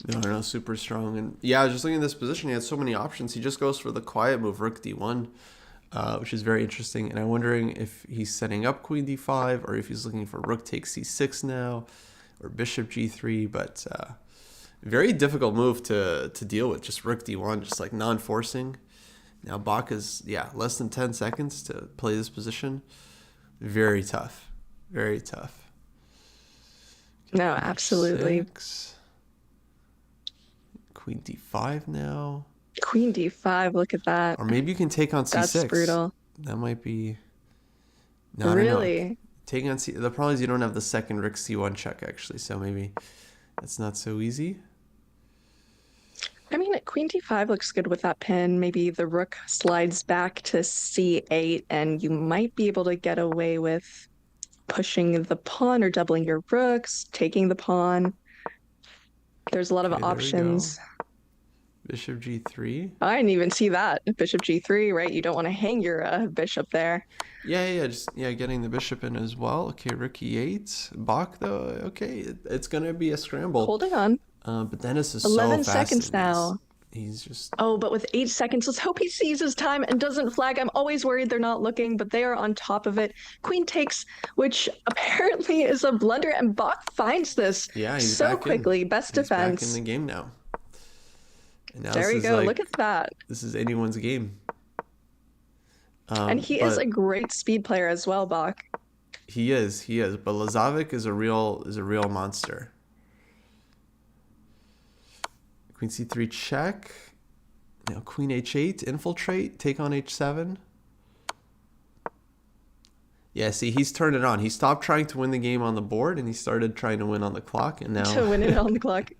No, no, super strong. And yeah, just looking at this position, he had so many options. He just goes for the quiet move, Rook D1, which is very interesting. And I'm wondering if he's setting up Queen D5 or if he's looking for Rook takes C6 now or Bishop G3. But very difficult move to deal with, just Rook D1, just like non-forcing. Now Bach is, yeah, less than 10 seconds to play this position. Very tough. Very tough. No, absolutely. Six. Queen D5 now. Queen D5, look at that. Or maybe you can take on C6. That's brutal. That might be... No, I don't know. Really? Taking on C... The problem is you don't have the second Rook C1 check, actually. So maybe that's not so easy. I mean, Queen D5 looks good with that pin. Maybe the rook slides back to C8, and you might be able to get away with pushing the pawn or doubling your rooks, taking the pawn. There's a lot of Okay, there we options. go. Bishop G3. I didn't even see that. Bishop G3, right? You don't want to hang your bishop there. Yeah, just getting the bishop in as well. Okay, Rook E8. Bach, though, okay, it's going to be a scramble. Holding on. But Dennis is 11 so fast. seconds now. He's just... Oh, but with 8 seconds, let's hope he sees his time and doesn't flag. I'm always worried they're not looking, but they are on top of it. Queen takes, which apparently is a blunder, and Bach finds this so quickly. Best defense. He's back in the game now. And now there we go. Look at that. This is anyone's game. And he is a great speed player as well, Bach. He is. But Lazic is a real monster. Queen C3 check. Now Queen H8, infiltrate, take on H7. Yeah, see, he's turned it on. He stopped trying to win the game on the board and he started trying to win on the clock. And now to win it on the clock.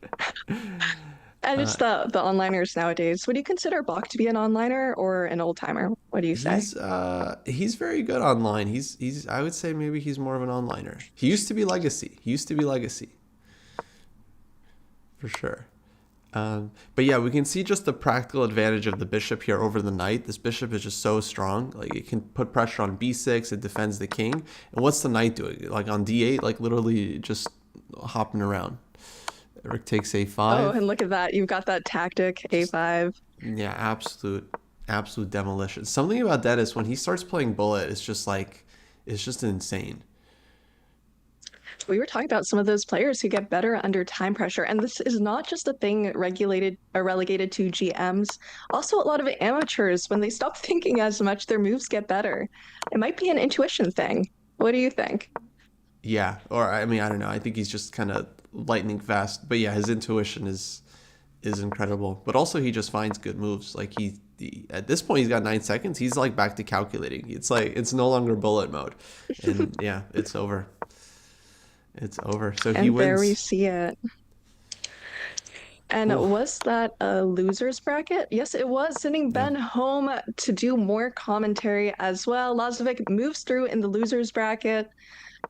And it's the onliners nowadays. Would you consider Bach to be an onliner or an old timer? What do you say? He's very good online. He's I would say maybe he's more of an onliner. He used to be Legacy. For sure. But yeah, we can see just the practical advantage of the bishop here over the knight. This bishop is just so strong. Like, it can put pressure on b6. It defends the king. And what's the knight doing? Like on d8, like literally just hopping around. Rook takes a5. Oh, and look at that. You've got that tactic, a5. Yeah, absolute demolition. Something about Dennis, when he starts playing bullet, it's just insane. We were talking about some of those players who get better under time pressure, and this is not just a thing regulated or relegated to GMs. Also, a lot of amateurs, when they stop thinking as much, their moves get better. It might be an intuition thing. What do you think? Yeah, or I mean, I don't know. I think he's just kind of lightning fast. But yeah, his intuition is incredible. But also, he just finds good moves. Like he at this point, he's got 9 seconds. He's like back to calculating. It's like it's no longer bullet mode, and yeah, it's over. It's over. So he wins. And there we see it. And was that a loser's bracket? Yes, it was. Sending Ben home to do more commentary as well. Lazic moves through in the loser's bracket.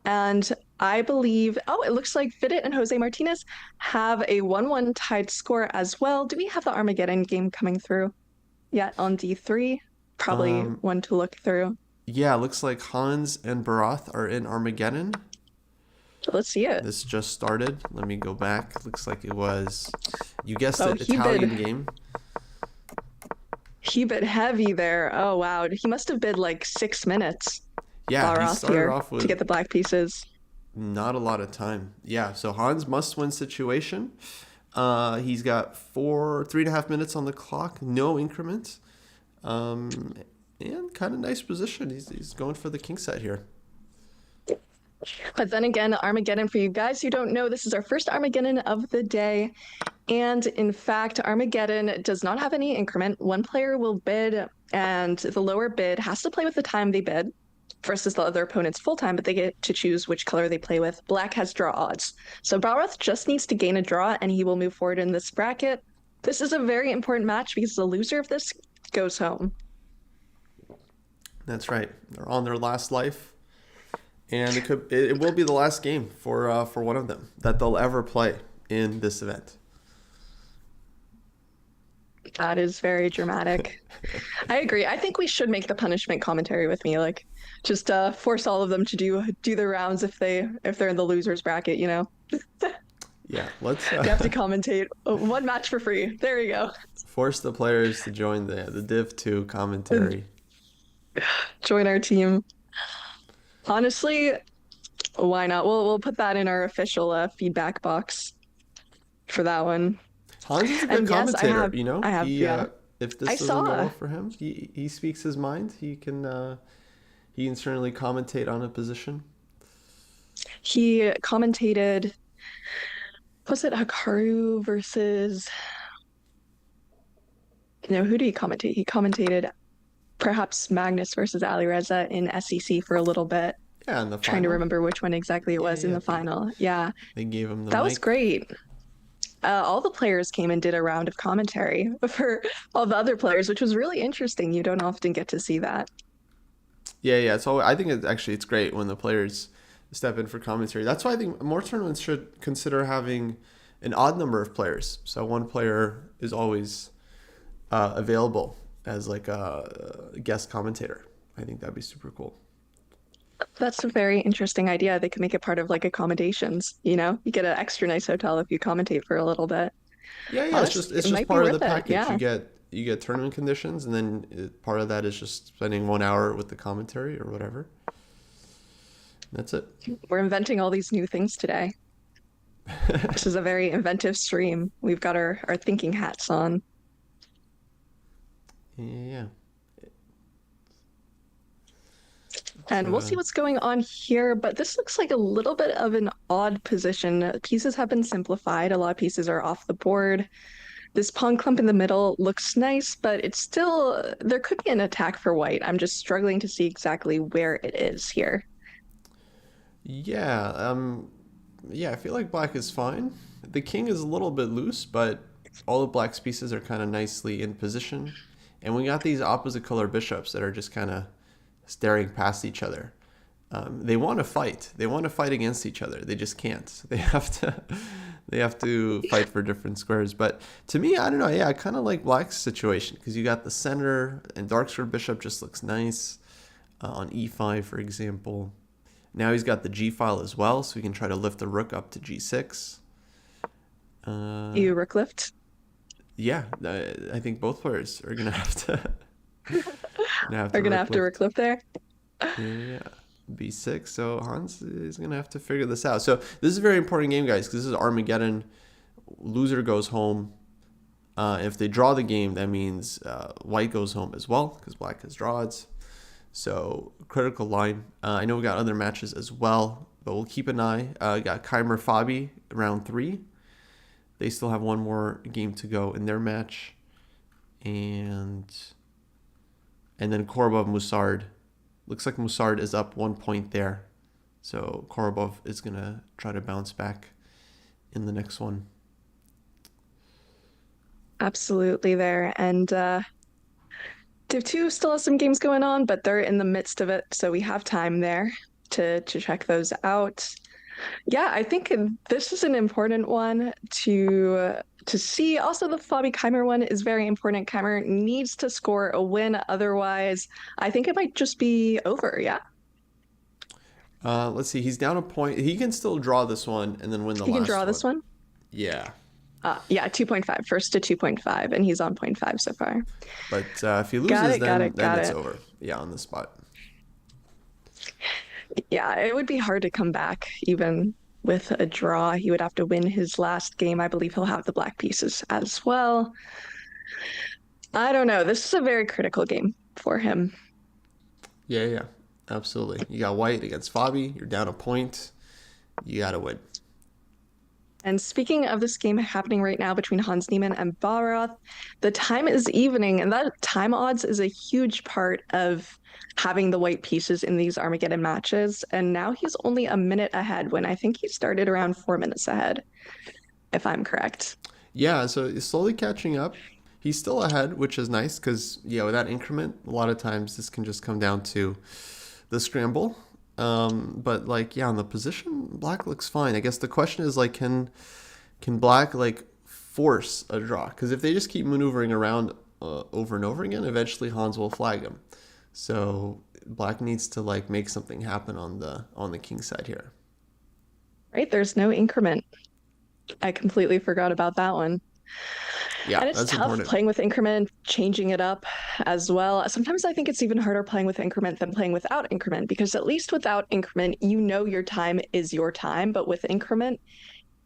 And I believe, it looks like Fidit and Jose Martinez have a 1-1 tied score as well. Do we have the Armageddon game coming through yet on D3? Probably one to look through. Yeah, looks like Hans and Barath are in Armageddon. Let's see it. This just started. Let me go back. Looks like it was, you guessed it, Italian game. He bid heavy there. Oh, wow. He must have bid like 6 minutes. Yeah, he started off with to get the black pieces. Not a lot of time. Yeah, so Hans must-win situation. He's got 3.5 minutes on the clock, no increment, and kind of nice position. He's going for the king side here. But then again, Armageddon, for you guys who don't know, this is our first Armageddon of the day. And in fact, Armageddon does not have any increment. One player will bid, and the lower bid has to play with the time they bid versus the other opponent's full time, but they get to choose which color they play with. Black has draw odds. So Balroth just needs to gain a draw, and he will move forward in this bracket. This is a very important match because the loser of this goes home. That's right. They're on their last life. And it will be the last game for one of them that they'll ever play in this event. That is very dramatic. I agree. I think we should make the punishment commentary with me, like just force all of them to do the rounds if they're in the losers bracket, you know. Yeah, let's. You have to commentate one match for free. There you go. Force the players to join the Div II commentary. Join our team. Honestly, why not? We'll put that in our official feedback box for that one. Hans is a good commentator, you know. I have, yeah. If this doesn't go well for him, he speaks his mind. He can certainly commentate on a position. He commentated. Was it Hikaru versus? No, who did he commentate? He commentated perhaps Magnus versus Alireza in SEC for a little bit. Yeah, in the final. Trying to remember which one exactly it was in the final. Yeah. They gave him the That mic. was great. All the players came and did a round of commentary for all the other players, which was really interesting. You don't often get to see that. Yeah. So I think it's great when the players step in for commentary. That's why I think more tournaments should consider having an odd number of players. So one player is always available as like a guest commentator. I think that'd be super cool. That's a very interesting idea. They could make it part of like accommodations, you know? You get an extra nice hotel if you commentate for a little bit. Yeah, it's just part of the package. Yeah. You get tournament conditions, and then part of that is just spending 1 hour with the commentary or whatever. That's it. We're inventing all these new things today. This is a very inventive stream. We've got our thinking hats on. Yeah. And we'll see what's going on here, but this looks like a little bit of an odd position. Pieces have been simplified. A lot of pieces are off the board. This pawn clump in the middle looks nice, but it's still, there could be an attack for white. I'm just struggling to see exactly where it is here. Yeah, I feel like black is fine. The king is a little bit loose, but all the black's pieces are kind of nicely in position. And we got these opposite color bishops that are just kind of staring past each other. They want to fight. They want to fight against each other. They just can't. They have to fight for different squares. But to me, I don't know. Yeah, I kind of like black's situation because you got the center and dark square bishop just looks nice on e5, for example. Now he's got the g file as well, so we can try to lift the rook up to g6. You rook lift? Yeah, I think both players are gonna have to. Are gonna have to rook lift there. Yeah, b6. So Hans is gonna have to figure this out. So this is a very important game, guys, because this is Armageddon. Loser goes home. If they draw the game, that means white goes home as well because black has draw odds. So critical line. I know we got other matches as well, but we'll keep an eye. Got Keymer Fabi round 3. They still have one more game to go in their match, and then Korobov Musard. Looks like Musard is up 1 point there, so Korobov is gonna try to bounce back in the next one. Absolutely there, and Div 2 still has some games going on, but they're in the midst of it, so we have time there to check those out. Yeah, I think this is an important one to see. Also, the Fabi Keymer one is very important. Keymer needs to score a win, otherwise, I think it might just be over. Yeah. Let's see. He's down a point. He can still draw this one and then win the last one. He can draw this one? Yeah. Yeah, 2.5. First to 2.5, and he's on 0.5 so far. But if he loses, then it's over. Yeah, on the spot. Yeah, it would be hard to come back even with a draw. He would have to win his last game. I believe he'll have the black pieces as well. I don't know. This is a very critical game for him. Yeah, yeah, absolutely. You got white against Fabi. You're down a point. You got to win. And speaking of this game happening right now between Hans Niemann and Baroth, the time is evening, and that time odds is a huge part of having the white pieces in these Armageddon matches. And now he's only a minute ahead when I think he started around 4 minutes ahead, if I'm correct. Yeah, so he's slowly catching up. He's still ahead, which is nice because, yeah, with that increment, a lot of times this can just come down to the scramble. But like, yeah, on the position, black looks fine. I guess the question is like, can black like force a draw? Because if they just keep maneuvering around over and over again, eventually Hans will flag him. So black needs to like make something happen on the king side here. Right? There's no increment. I completely forgot about that one. Yeah, And it's that's tough important. playing with increment, changing it up as well. Sometimes I think it's even harder playing with increment than playing without increment, because at least without increment, you know your time is your time. But with increment,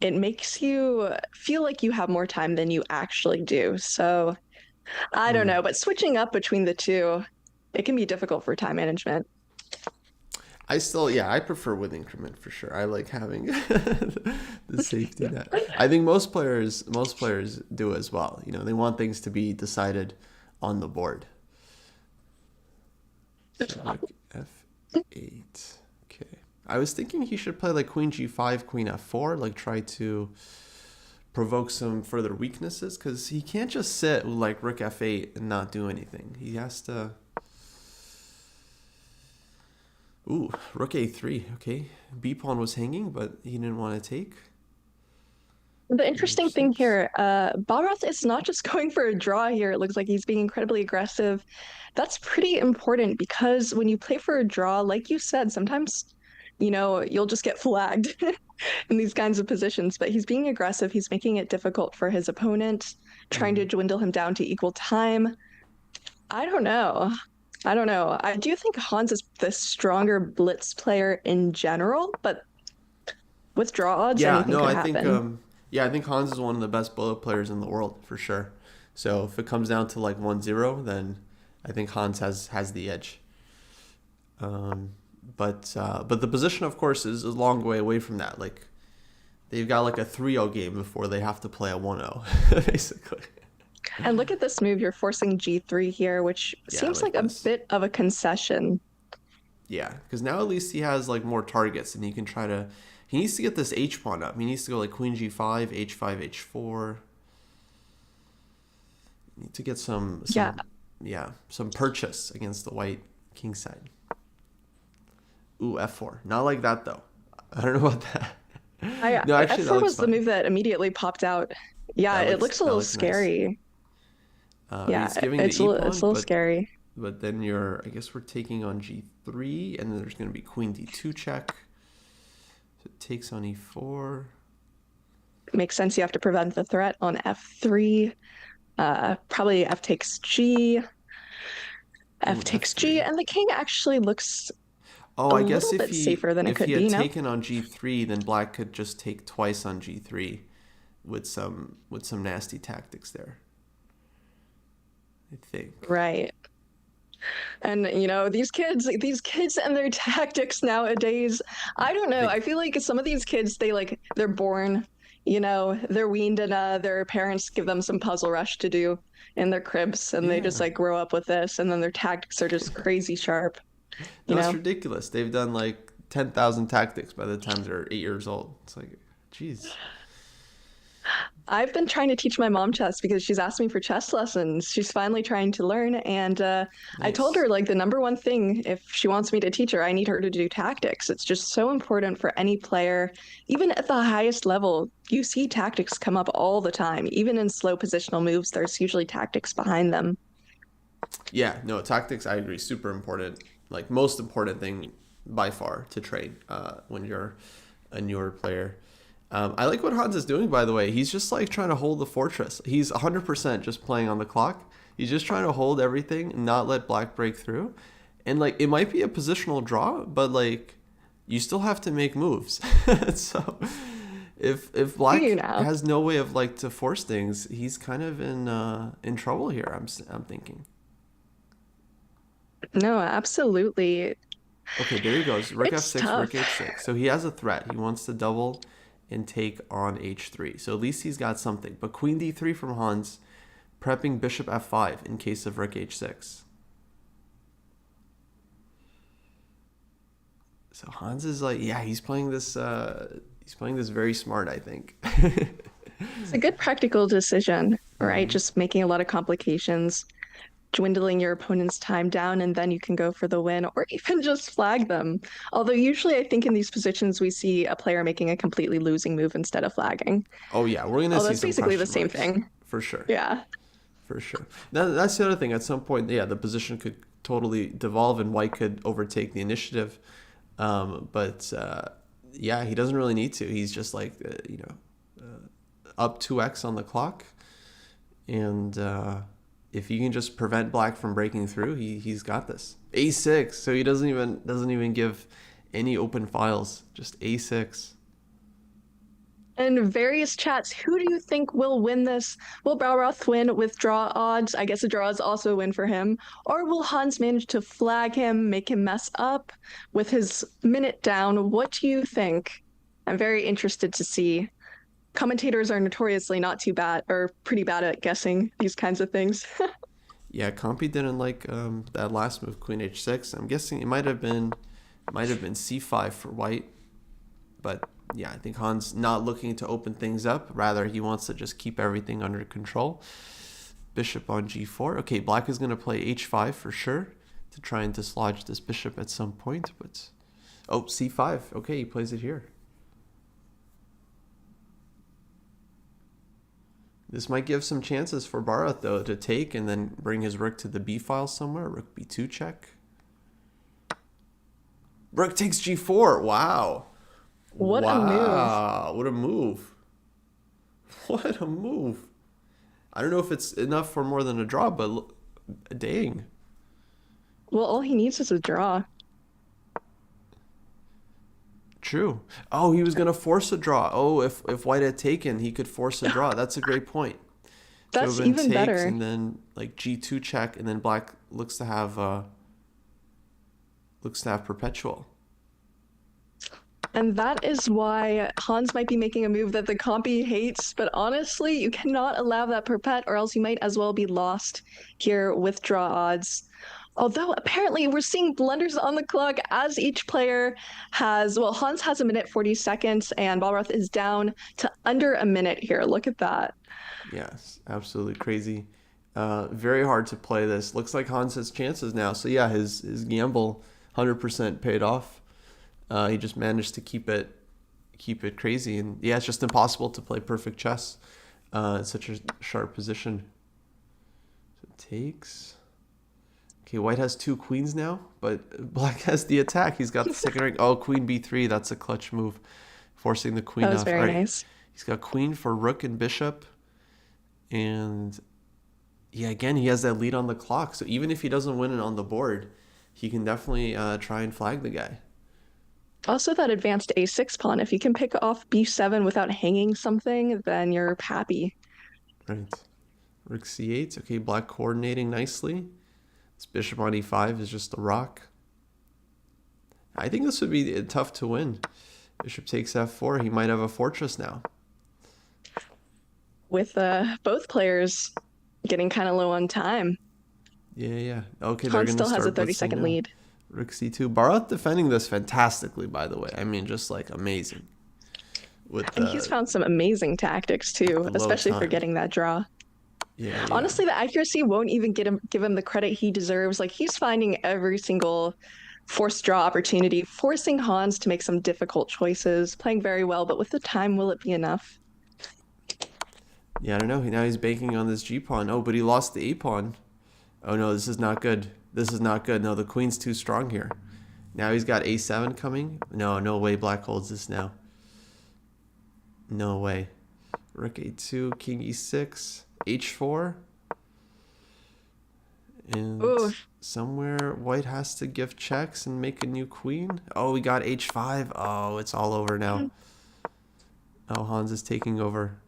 it makes you feel like you have more time than you actually do. So I don't Mm. know, but switching up between the two, it can be difficult for time management. I still, yeah, I prefer with increment for sure. I like having the safety net. I think most players do as well. You know, they want things to be decided on the board. So like f8. Okay. I was thinking he should play like queen g5, queen f4, like try to provoke some further weaknesses because he can't just sit with like rook f8 and not do anything. He has to. Ooh, rook a3. Okay, b pawn was hanging, but he didn't want to take. The Queen interesting thing h6. here, Balrath is not just going for a draw here. It looks like he's being incredibly aggressive. That's pretty important because when you play for a draw, like you said, sometimes, you'll just get flagged in these kinds of positions. But he's being aggressive. He's making it difficult for his opponent, trying to Mm. dwindle him down to equal time. I don't know. I don't know. I do think Hans is the stronger blitz player in general, but with draw odds, Yeah, anything no, could I think happen. yeah, I think Hans is one of the best bullet players in the world for sure. So if it comes down to like 1-0, then I think Hans has the edge. Um, but the position, of course, is a long way away from that. Like they've got like a 3-0 game before they have to play a 1-0, basically. And look at this move. You're forcing G3 here, which Yeah, seems like like a this. bit of a concession. Yeah, because now at least he has like more targets, and he can try to. He needs to get this H pawn up. He needs to go like Queen G5, H5, H4. Need to get Yeah, some purchase against the white king side. Ooh, F4. Not like that though. I don't know about that. No, actually that F4 looks was the fine. move that immediately popped out. Yeah, it looks a That little looks nice. scary. Yeah, He's giving the it's E it's pawn, a little but scary. then I guess we're taking on G3, and then there's going to be Queen D2 check. So it takes on E4. Makes sense. You have to prevent the threat on F3. Probably F takes G. F Ooh, takes G, F3. and the king actually looks Oh, a I guess little if bit he safer than it if he could had be, no? taken on G3, then Black could just take twice on G3 with some nasty tactics there. I think. Right. And these kids and their tactics nowadays, I don't know. They, I feel like some of these kids, they're born, they're weaned and their parents give them some puzzle rush to do in their cribs and they just yeah. like grow up with this and then their tactics are just crazy sharp, you No, it's know? ridiculous. They've done like 10,000 tactics by the time they're 8 years old. It's like, jeez. I've been trying to teach my mom chess because she's asked me for chess lessons. She's finally trying to learn. And I told Nice. her, like, the number one thing, if she wants me to teach her, I need her to do tactics. It's just so important for any player. Even at the highest level, you see tactics come up all the time. Even in slow positional moves, there's usually tactics behind them. Yeah, no, tactics, I agree, super important. Like, most important thing by far to train when you're a newer player. I like what Hans is doing, by the way. He's just like trying to hold the fortress. He's 100% just playing on the clock. He's just trying to hold everything and not let black break through. And like it might be a positional draw, but like you still have to make moves. So if Do Black you now? has no way of like to force things, he's kind of in trouble here. I'm thinking. No, absolutely. Okay, there he goes. Rook It's f6, rook tough. h6. So he has a threat. He wants to double and take on h3. So at least he's got something. But queen d3 from Hans, prepping bishop f5 in case of rook h6. So Hans is like, yeah, he's playing this very smart, I think. It's a good practical decision, right? Hmm. Just making a lot of complications, dwindling your opponent's time down, and then you can go for the win, or even just flag them. Although usually I think in these positions we see a player making a completely losing move instead of flagging. Oh yeah, we're gonna Although see it's some basically the question same marks thing. for sure. Yeah. For sure. That's the other thing. At some point, yeah, the position could totally devolve and White could overtake the initiative. But yeah, he doesn't really need to. He's just like, up 2x on the clock. And if you can just prevent Black from breaking through, he's got this. A6. So he doesn't even give any open files. Just A6. In various chats, who do you think will win this? Will Balroth win with draw odds? I guess a draw is also a win for him. Or will Hans manage to flag him, make him mess up with his minute down? What do you think? I'm very interested to see. Commentators are notoriously not too bad or pretty bad at guessing these kinds of things. Yeah, Compy didn't like that last move, Queen H6. I'm guessing it might have been C5 for White, but yeah, I think Han's not looking to open things up. Rather, he wants to just keep everything under control. Bishop on G4. Okay, Black is going to play H5 for sure to try and dislodge this bishop at some point. But oh, C5. Okay, he plays it here. This might give some chances for Bharat, though, to take and then bring his rook to the b file somewhere. Rook b2 check. Rook takes g4. Wow. What a move. Wow. What a move. What a move. I don't know if it's enough for more than a draw, but dang. Well, all he needs is a draw. True. Oh, he was going to force a draw. Oh, if White had taken, he could force a draw. That's a great point. So it would That's have been even takes better. and then like g2 check, and then Black looks to have perpetual. And that is why Hans might be making a move that the compy hates, but honestly, you cannot allow that perpet or else you might as well be lost here with draw odds. Although apparently we're seeing blunders on the clock as each player has, well, Hans has a minute 40 seconds and Balroth is down to under a minute here. Look at that. Yes, absolutely crazy. Very hard to play this. Looks like Hans has chances now. So yeah, his gamble 100% paid off. He just managed to keep it crazy, and yeah, it's just impossible to play perfect chess in such a sharp position. So it takes. Okay, White has two queens now, but Black has the attack. He's got the second rank. Oh, Queen b3. That's a clutch move, forcing the queen That was off. very All right, nice. he's got queen for rook and bishop, and yeah, again he has that lead on the clock. So even if he doesn't win it on the board, he can definitely try and flag the guy. Also, that advanced a6 pawn. If you can pick off b7 without hanging something, then you're happy. Right. Rook c8. Okay, Black coordinating nicely. This bishop on e5 is just a rock. I think this would be tough to win. Bishop takes f4. He might have a fortress now. With both players getting kind of low on time. Yeah. Okay, they're Hans going to still has a start 30 blitzing second now. lead. Rook c2. Bharat defending this fantastically, by the way. I mean, just like amazing. With And he's found some amazing tactics too, the low especially for time. getting that draw. Yeah. Honestly, the accuracy won't even give him the credit he deserves. Like he's finding every single forced draw opportunity, forcing Hans to make some difficult choices, playing very well, but with the time, will it be enough? Yeah, I don't know. Now he's banking on this g pawn. Oh, but he lost the a pawn. Oh no, this is not good. This is not good. No, the queen's too strong here. Now he's got a7 coming. No way Black holds this now. No way. Rook a2, king e6, h4. And Ooh, somewhere white has to give checks and make a new queen. Oh, we got h5. Oh, it's all over now. Oh, Hans is taking over.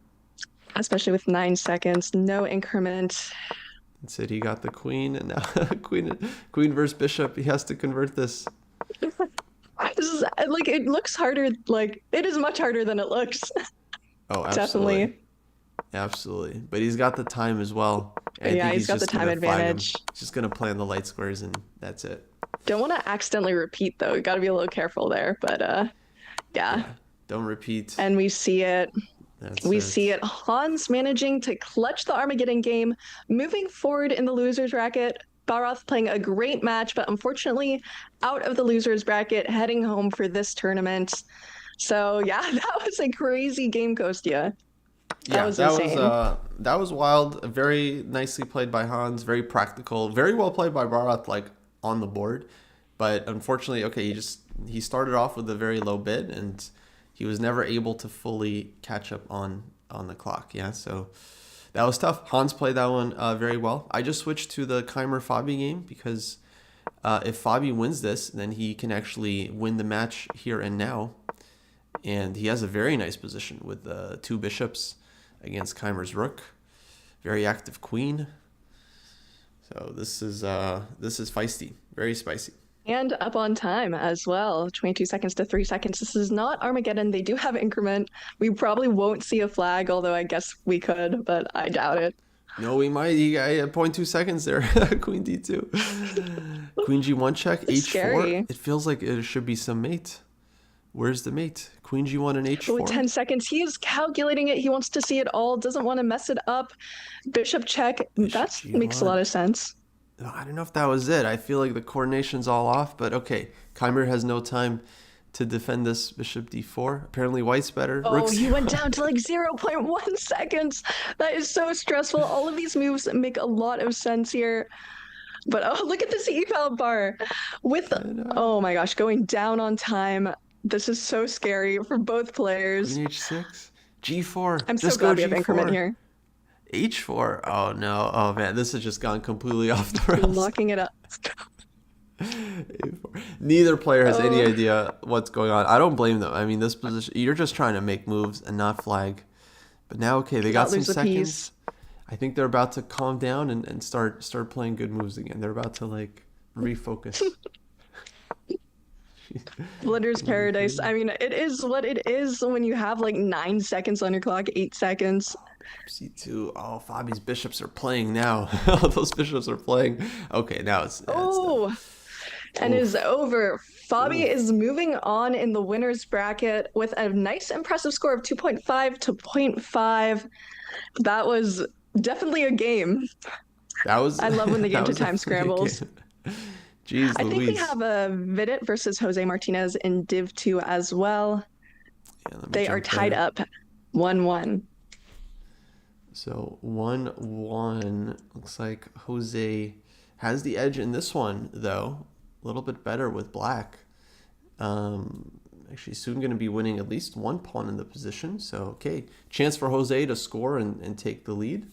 Especially with 9 seconds, no increment. That's it. He got the queen, and now queen versus bishop. He has to convert this. This is like, it looks harder. Like, it is much harder than it looks. Oh, absolutely. Definitely. Absolutely. But he's got the time as well. And Yeah, he's got the time advantage. He's just going to play on the light squares, and that's it. Don't want to accidentally repeat, though. You got to be a little careful there. But yeah. Don't repeat. And we see it. We That's see it. Hans managing to clutch the Armageddon game, moving forward in the losers bracket. Baroth playing a great match, but unfortunately out of the losers bracket, heading home for this tournament. So yeah, that was a crazy game, Kostya. That was insane. That was wild. Very nicely played by Hans. Very practical. Very well played by Baroth, like on the board. But unfortunately, okay, he started off with a very low bid, and he was never able to fully catch up on the clock. Yeah, so that was tough. Hans played that one very well. I just switched to the Keymer Fabi game because if Fabi wins this, then he can actually win the match here and now. And he has a very nice position with 2 bishops against Keymer's rook. Very active queen. So this is feisty, very spicy. And up on time as well, 22 seconds to 3 seconds. This is not Armageddon. They do have increment. We probably won't see a flag, although I guess we could, but I doubt it. No, we might. He got 0.2 seconds there. Queen d2. Queen g1 check, h4. Scary. It feels like it should be some mate. Where's the mate? Queen g1 and h4. With 10 seconds, he is calculating it. He wants to see it all, doesn't want to mess it up. Bishop check. That makes a lot of sense. I don't know if that was it. I feel like the coordination's all off, but okay. Keymer has no time to defend this bishop d4. Apparently white's better. Oh, he went down to like 0.1 seconds. That is so stressful. All of these moves make a lot of sense here. But oh, look at this eval bar. Oh my gosh, going down on time. This is so scary for both players. Queen h6. g4. I'm so glad we have increment here. h4. Oh no. Oh man, this has just gone completely off the rails. Locking it up. Neither player has any idea what's going on. I don't blame them. I mean, this position, you're just trying to make moves and not flag. But now, okay, they got some seconds. I think they're about to calm down and start playing good moves again. They're about to like refocus. Blitter's paradise. I mean, it is what it is when you have like 9 seconds on your clock, 8 seconds. C2. Oh, Fabi's bishops are playing now. All those bishops are playing. Okay, now it's done. And is over. Fabi is moving on in the winner's bracket with a nice impressive score of 2.5 to 0.5. That was definitely a game. I love when they get into time scrambles. Jeez, I think we have a Vidit versus Jose Martinez in Div II as well. Yeah, they are tied up 1-1. So 1-1. Looks like Jose has the edge in this one, though. A little bit better with black. Actually, soon going to be winning at least one pawn in the position. So, okay. Chance for Jose to score and take the lead.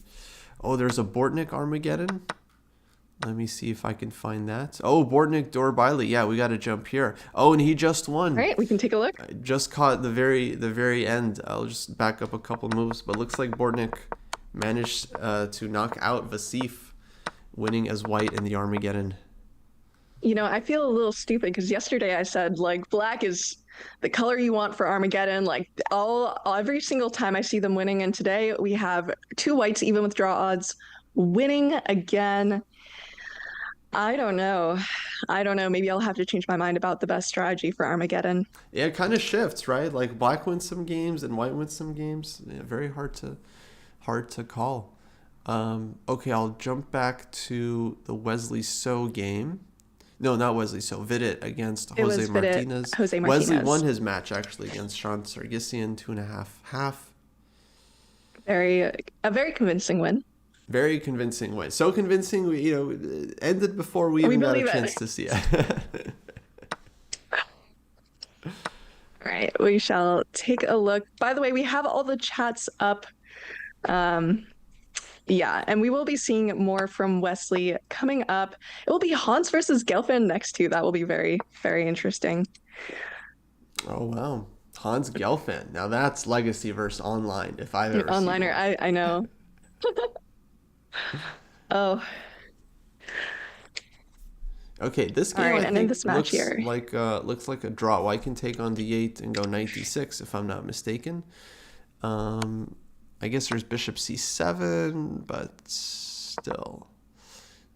Oh, there's a Bortnik Armageddon. Let me see if I can find that. Oh, Bortnik Dorbaili. Yeah, we got to jump here. Oh, and he just won. All right, we can take a look. I just caught the very end. I'll just back up a couple moves. But looks like Bortnik managed to knock out Vasif, winning as white in the Armageddon. You know, I feel a little stupid because yesterday I said, like, black is the color you want for Armageddon. Like, every single time I see them winning. And today we have 2 whites, even with draw odds, winning again. I don't know. Maybe I'll have to change my mind about the best strategy for Armageddon. Yeah, it kind of shifts, right? Like, black wins some games and white wins some games. Yeah, very hard to call. Okay, I'll jump back to the Wesley So game. No, not Wesley So. Vidit against Jose Martinez. Wesley won his match, actually, against Sean Sargsyan, 2.5 half. A very convincing win. Very convincing win. So convincing, we ended before we even got a chance to see it. All right, we shall take a look. By the way, we have all the chats up. Yeah, and we will be seeing more from Wesley coming up. It will be Hans versus Gelfand next too. That will be very, very interesting. Oh wow, Hans Gelfand. Now that's legacy versus online if I've ever seen Onliner, one. I know. Oh, Okay, this all game right. I And in think this match here, looks like a draw. White can take on d8 and go knight d6 if I'm not mistaken. Um, I guess there's bishop c7, but still,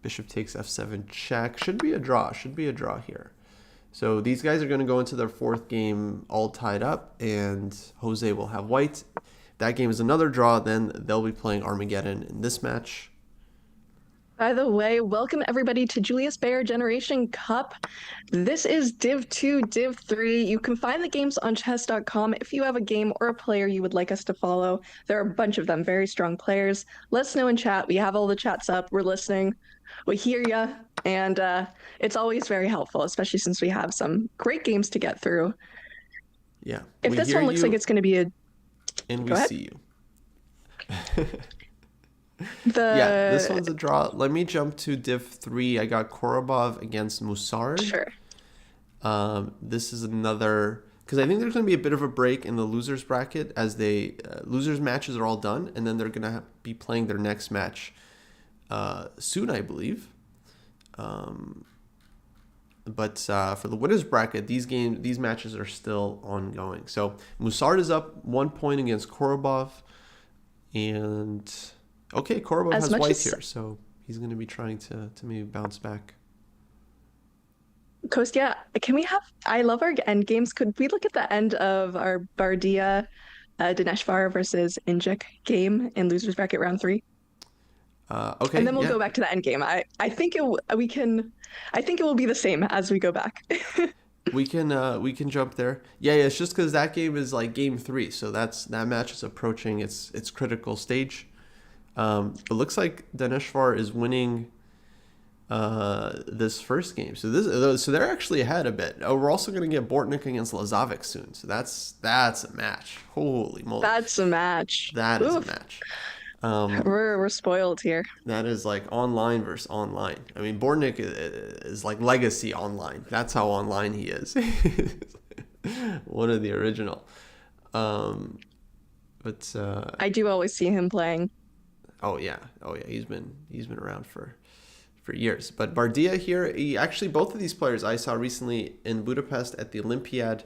bishop takes f7 check. Should be a draw. Should be a draw here. So these guys are going to go into their fourth game all tied up, and Jose will have white. If that game is another draw, then they'll be playing Armageddon in this match. by the way, welcome everybody to Julius Baer Generation Cup. This is Div II, Div III. You can find the games on chess.com if you have a game or a player you would like us to follow. There are a bunch of them, very strong players. Let us know in chat. We have all the chats up. We're listening. We hear you. And it's always very helpful, especially since we have some great games to get through. Yeah, If we this hear one looks like you it's going to be a... and we Go ahead. see you. Yeah, this one's a draw. Let me jump to Div 3. I got Korobov against Musard. Sure. This is another, because I think there's going to be a bit of a break in the losers bracket as they losers matches are all done, and then they're going to be playing their next match soon, I believe. But for the winners bracket, these matches are still ongoing. So Musard is up 1 point against Korobov, and okay, Korobov has white here, so he's going to be trying to maybe bounce back. Kostya, can we have... I love our end games. Could we look at the end of our Bardia Dineshvar versus Injik game in losers bracket round 3? Okay, and then we'll yeah. go back to the end game. I think we can. I think it will be the same as we go back. We can jump there. Yeah, it's just because that game is like game 3, so that match is approaching its critical stage. It looks like Dineshvar is winning this first game, so they're actually ahead a bit. Oh, we're also going to get Bortnik against Lazic soon, so that's a match. Holy moly, that's a match. That is a match. We're spoiled here. That is like online versus online. I mean, Bortnik is like legacy online. That's how online he is. One of the original. But I do always see him playing. Oh yeah. He's been around for years. But Bardia here, both of these players I saw recently in Budapest at the Olympiad.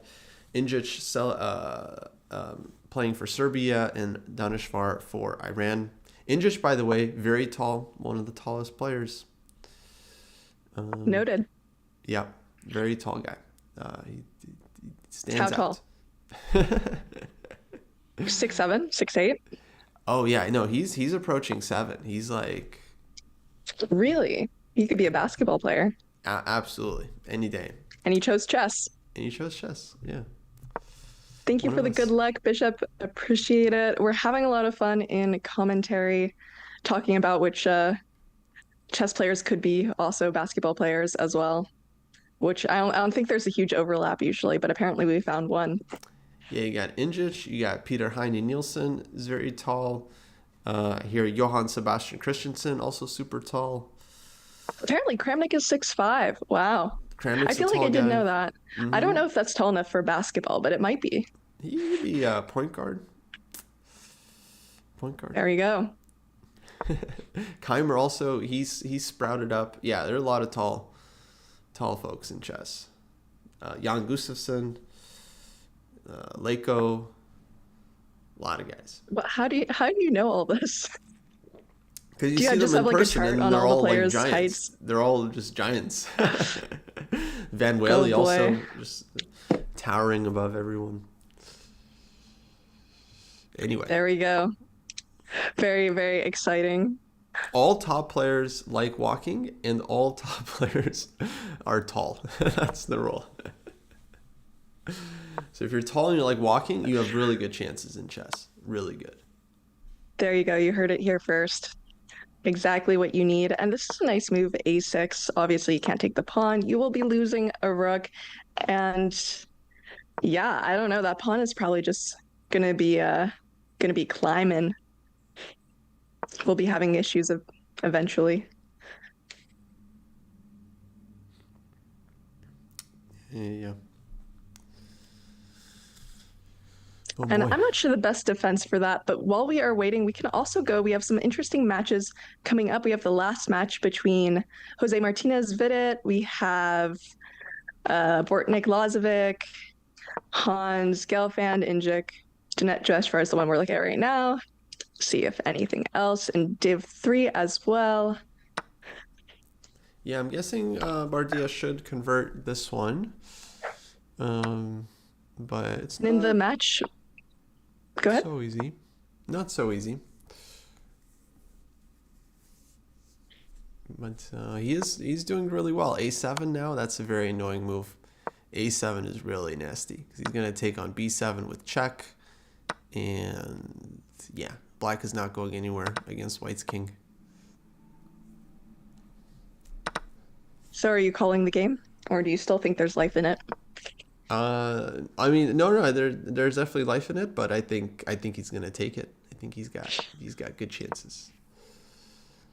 Injic playing for Serbia and Danishvar for Iran. Injic, by the way, very tall, one of the tallest players. Noted. Yeah, very tall guy. He stands out. How tall? 6'7", 6'8"? Oh yeah, no, he's approaching 7. He's like... Really? He could be a basketball player. Absolutely, any day. And he chose chess. Yeah. Thank you for the good luck, Bishop. Appreciate it. We're having a lot of fun in commentary, talking about which chess players could be also basketball players as well. Which I don't think there's a huge overlap usually, but apparently we found one. Yeah, you got Injic, you got Peter Heine Nielsen is very tall. Here, Johann Sebastian Christensen, also super tall. Apparently Kramnik is 6'5". Wow. Kramnik's I feel like I didn't know that. Mm-hmm. I don't know if that's tall enough for basketball, but it might be. He could be point guard. There you go. Keymer also, he's sprouted up. Yeah, there are a lot of tall folks in chess. Jan Gustafsson, Leko, a lot of guys. But how do you know all this? Because you see them in person, and they're all like giants. Heights? They're all just giants. Van Whaley also just towering above everyone. Anyway. There we go. Very, very exciting. All top players like walking, and all top players are tall. That's the rule. So if you're tall and you like walking, you have really good chances in chess. Really good. There you go. You heard it here first. Exactly what you need. And this is a nice move, a6. Obviously, you can't take the pawn. You will be losing a rook. And yeah, I don't know. That pawn is probably just gonna be climbing. will be having issues eventually. Yeah. Oh And boy. I'm not sure the best defense for that, but while we are waiting, we can also go. We have some interesting matches coming up. We have the last match between Jose Martinez Vidit. We have Bortnik Lazovic, Hans Gelfand, Injik, Jeanette Joshvar is the one we're looking at right now. See if anything else in Div 3 as well. Yeah, I'm guessing Bardia should convert this one. But it's In the not match, go ahead. so easy. Not so easy. But he's doing really well. A7 now, that's a very annoying move. A7 is really nasty because he's going to take on B7 with check. And yeah, black is not going anywhere against white's king. So are you calling the game? Or do you still think there's life in it? I mean, no, there's definitely life in it, but I think he's gonna take it. I think he's got good chances.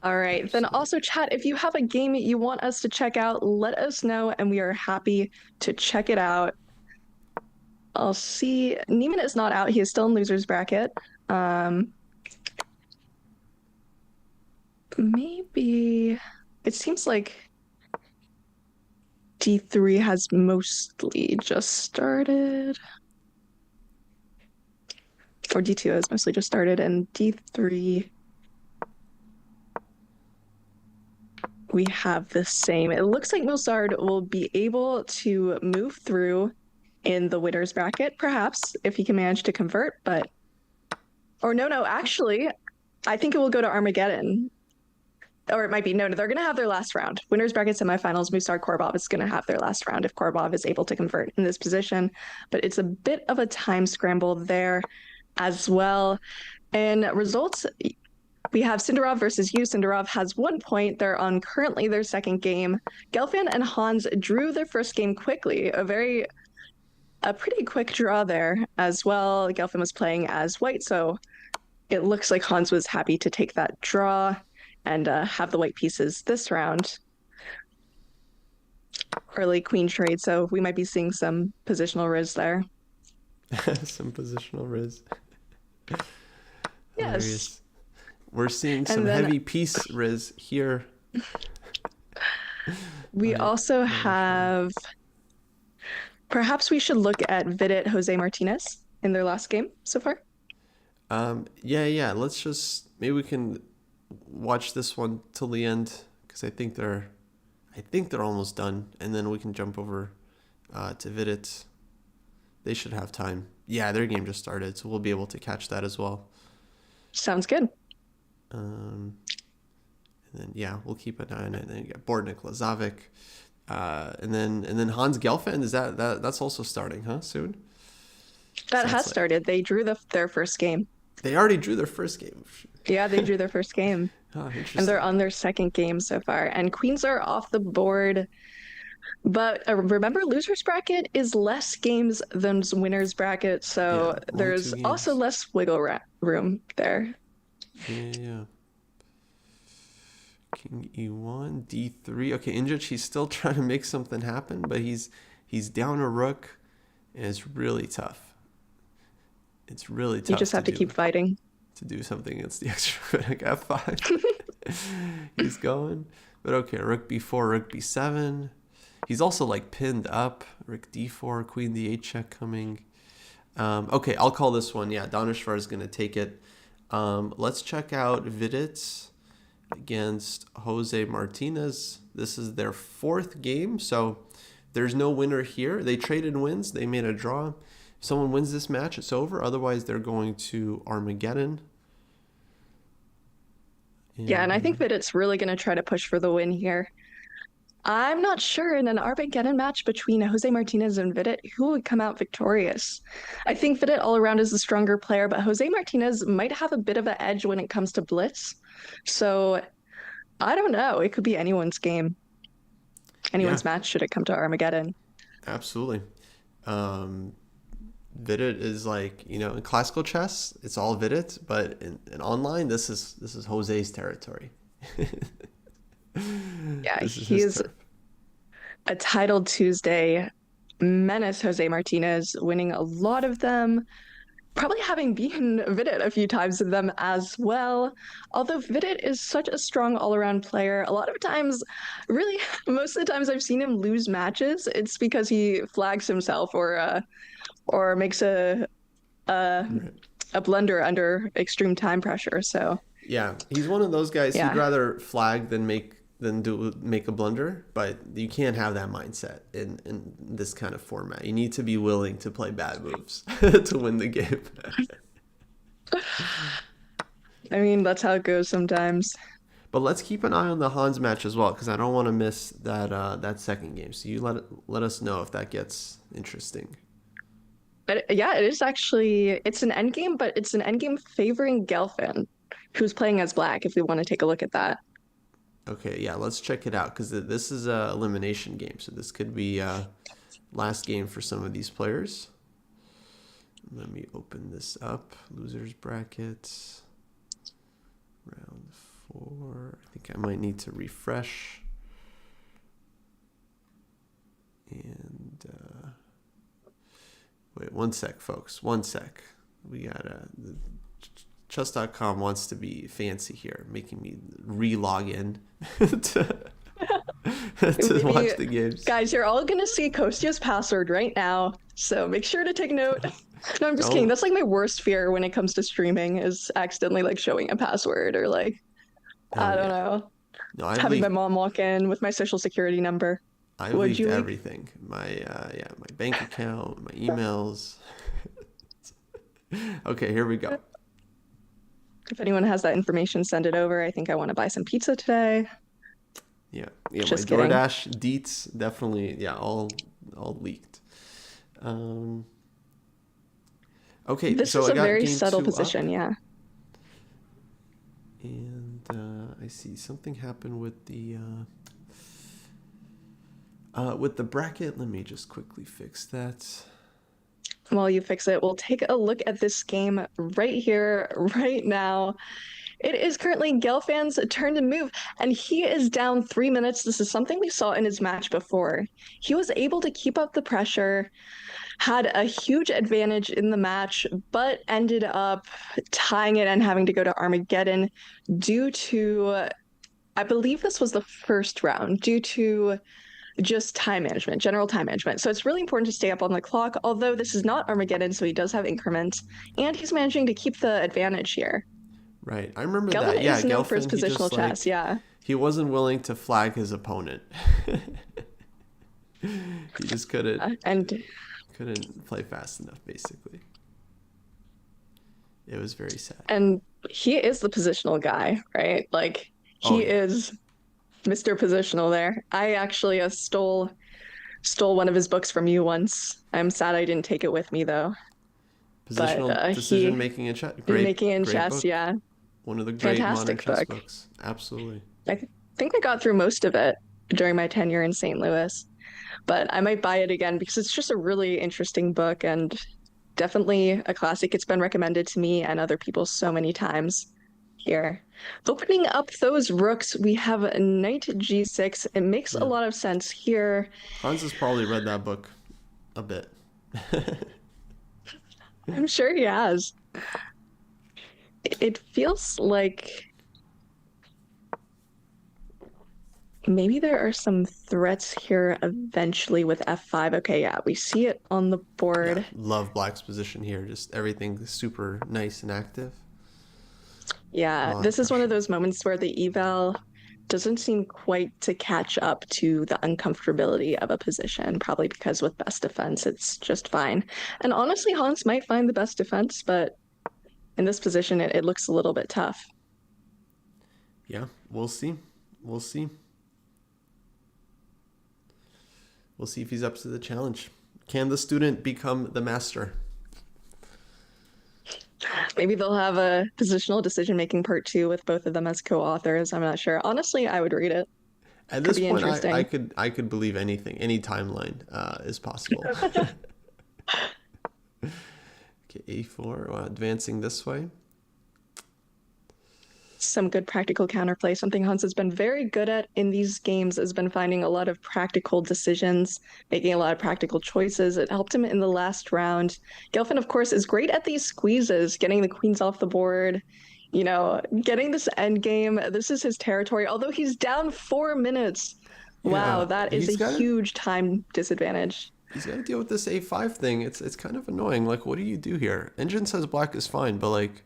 All right. Then also, chat, if you have a game you want us to check out, let us know, and we are happy to check it out. I'll see. Neiman is not out. He is still in loser's bracket. Maybe it seems like D3 has mostly just started. Or D2 has mostly just started, and D3 we have the same. It looks like Mozart will be able to move through in the winner's bracket, perhaps, if he can manage to convert, but... Or no, actually, I think it will go to Armageddon. Or it might be, no, they're going to have their last round. Winner's bracket semifinals, Musar Korbov is going to have their last round if Korbov is able to convert in this position. But it's a bit of a time scramble there as well. And results, we have Sindarov versus you. Sindarov has 1 point. They're on currently their second game. Gelfand and Hans drew their first game quickly. A pretty quick draw there as well. Gelfand was playing as white, so it looks like Hans was happy to take that draw and have the white pieces this round. Early queen trade, so we might be seeing some positional riz there. Some positional riz. Yes. Hilarious. We're seeing some heavy piece riz here. We also have... Perhaps we should look at Vidit Jose Martinez in their last game so far. Yeah. Let's just maybe we can watch this one till the end because I think they're almost done, and then we can jump over to Vidit. They should have time. Yeah, their game just started, so we'll be able to catch that as well. Sounds good. And then yeah, we'll keep an eye on it. And then you got Bortnik Lazovic. And then Hans Gelfand, is that's also starting, huh? Soon. That has started. They drew their first game. They already drew their first game. Yeah, they drew their first game. Oh, interesting. And they're on their second game so far. And queens are off the board. But remember, loser's bracket is less games than winner's bracket, so there's also less wiggle room there. Yeah. King E1, D3. Okay, Injich, he's still trying to make something happen, but he's down a rook, and it's really tough. It's really tough. You just have to keep fighting. To do something against the extra like F5. He's going. But okay, rook B4, rook B7. He's also like pinned up. Rook D4, queen D8 check coming. Okay, I'll call this one. Yeah, Danishvar is going to take it. Let's check out Vidit against Jose Martinez. This is their fourth game, so there's no winner here. They traded wins. They made a draw. If someone wins this match, it's over. Otherwise, they're going to Armageddon. Yeah, and I think Vidit's really going to try to push for the win here. I'm not sure in an Armageddon match between Jose Martinez and Vidit who would come out victorious. I think Vidit all around is the stronger player, but Jose Martinez might have a bit of an edge when it comes to blitz. So I don't know. It could be anyone's game. Anyone's match should it come to Armageddon. Absolutely. Vidit is like, in classical chess, it's all Vidit, but in online, this is Jose's territory. Yeah, This is his he's turf. a titled Tuesday menace, Jose Martinez, winning a lot of them, probably having beaten Vidit a few times in them as well. Although Vidit is such a strong all-around player, a lot of times, really, most of the times I've seen him lose matches, it's because he flags himself or makes a Right. a blunder under extreme time pressure. So Yeah, he's one of those guys. He'd yeah, rather flag than make a blunder, but you can't have that mindset in this kind of format. You need to be willing to play bad moves to win the game. I mean that's how it goes sometimes. But let's keep an eye on the Hans match as well, because I don't want to miss that second game. So you let us know if that gets interesting. But yeah, it is actually it's an endgame, but it's an endgame favoring Gelfin, who's playing as black. If we want to take a look at that. Okay, yeah, let's check it out because this is a elimination game, so this could be last game for some of these players. Let me open this up. Losers brackets, round 4. I think I might need to refresh. And wait, one sec, folks. One sec. We got chess.com wants to be fancy here, making me re-log in to, to Maybe, watch the games. guys, you're all gonna see Kostya's password right now, so make sure to take note. No, I'm just kidding. Don't. That's like my worst fear when it comes to streaming is accidentally like showing a password or like Oh I don't yeah. know, No, I've having my leaked. mom walk in with my social security number. I've Would leaked you leak? everything. My bank account, my emails. Okay, here we go. If anyone has that information, send it over. I think I want to buy some pizza today. Yeah. My Just kidding. DoorDash deets definitely. Yeah, all leaked. Um. Okay, This so is I a got very game subtle 2 up, position, yeah. and I see something happened with the bracket. Let me just quickly fix that. While you fix it, we'll take a look at this game right here, right now. It is currently Gelfan's turn to move, and he is down 3 minutes. This is something we saw in his match before. He was able to keep up the pressure, had a huge advantage in the match, but ended up tying it and having to go to Armageddon due to, I believe this was the first round, due to just time management, general time management. So it's really important to stay up on the clock, although this is not Armageddon, so he does have increments, and he's managing to keep the advantage here. Right, I remember Gelfin that. Yeah, is known for his Gelfin. He positional just chess, like yeah. he wasn't willing to flag his opponent. He just And couldn't play fast enough. Basically, it was very sad. and he is the positional guy, right? Like Oh he yeah, is Mr. Positional there. I actually stole one of his books from you once. I'm sad I didn't take it with me though. But positional decision he making in chess. making in Great chess, book. yeah, One of the great modern fantastic chess book. books. Absolutely. I think I got through most of it during my tenure in St. Louis, but I might buy it again because it's just a really interesting book and definitely a classic. It's been recommended to me and other people so many times here. Opening up those rooks, we have a knight g6. It makes a Yeah, lot of sense here. Hans has probably read that book a bit. I'm sure he has. It feels like maybe there are some threats here eventually with f5. Okay, yeah, we see it on the Yeah, board. love Black's position here. Just everything super nice and active. A Yeah, lot of this is one of pressure. those moments where the eval doesn't seem quite to catch up to the uncomfortability of a position, probably because with best defense, it's just fine. And honestly, Hans might find the best defense, but in this position, it looks a little bit tough. Yeah, we'll see. We'll see. We'll see if he's up to the challenge. Can the student become the master? Maybe they'll have a positional decision-making part two with both of them as co-authors. I'm not sure. Honestly, I would read it. At Could this be point, I interesting. could believe anything. Any timeline is possible. Okay, a4, advancing this way. Some good practical counterplay. Something Hans has been very good at in these games has been finding a lot of practical decisions, making a lot of practical choices. It helped him in the last round. Gelfin, of course, is great at these squeezes, getting the queens off the board, getting this end game. This is his territory, although he's down 4 minutes. Wow, Yeah, that is a huge time disadvantage. he's got to deal with this a5 thing. It's kind of annoying. Like, what do you do here? Engine says black is fine, but like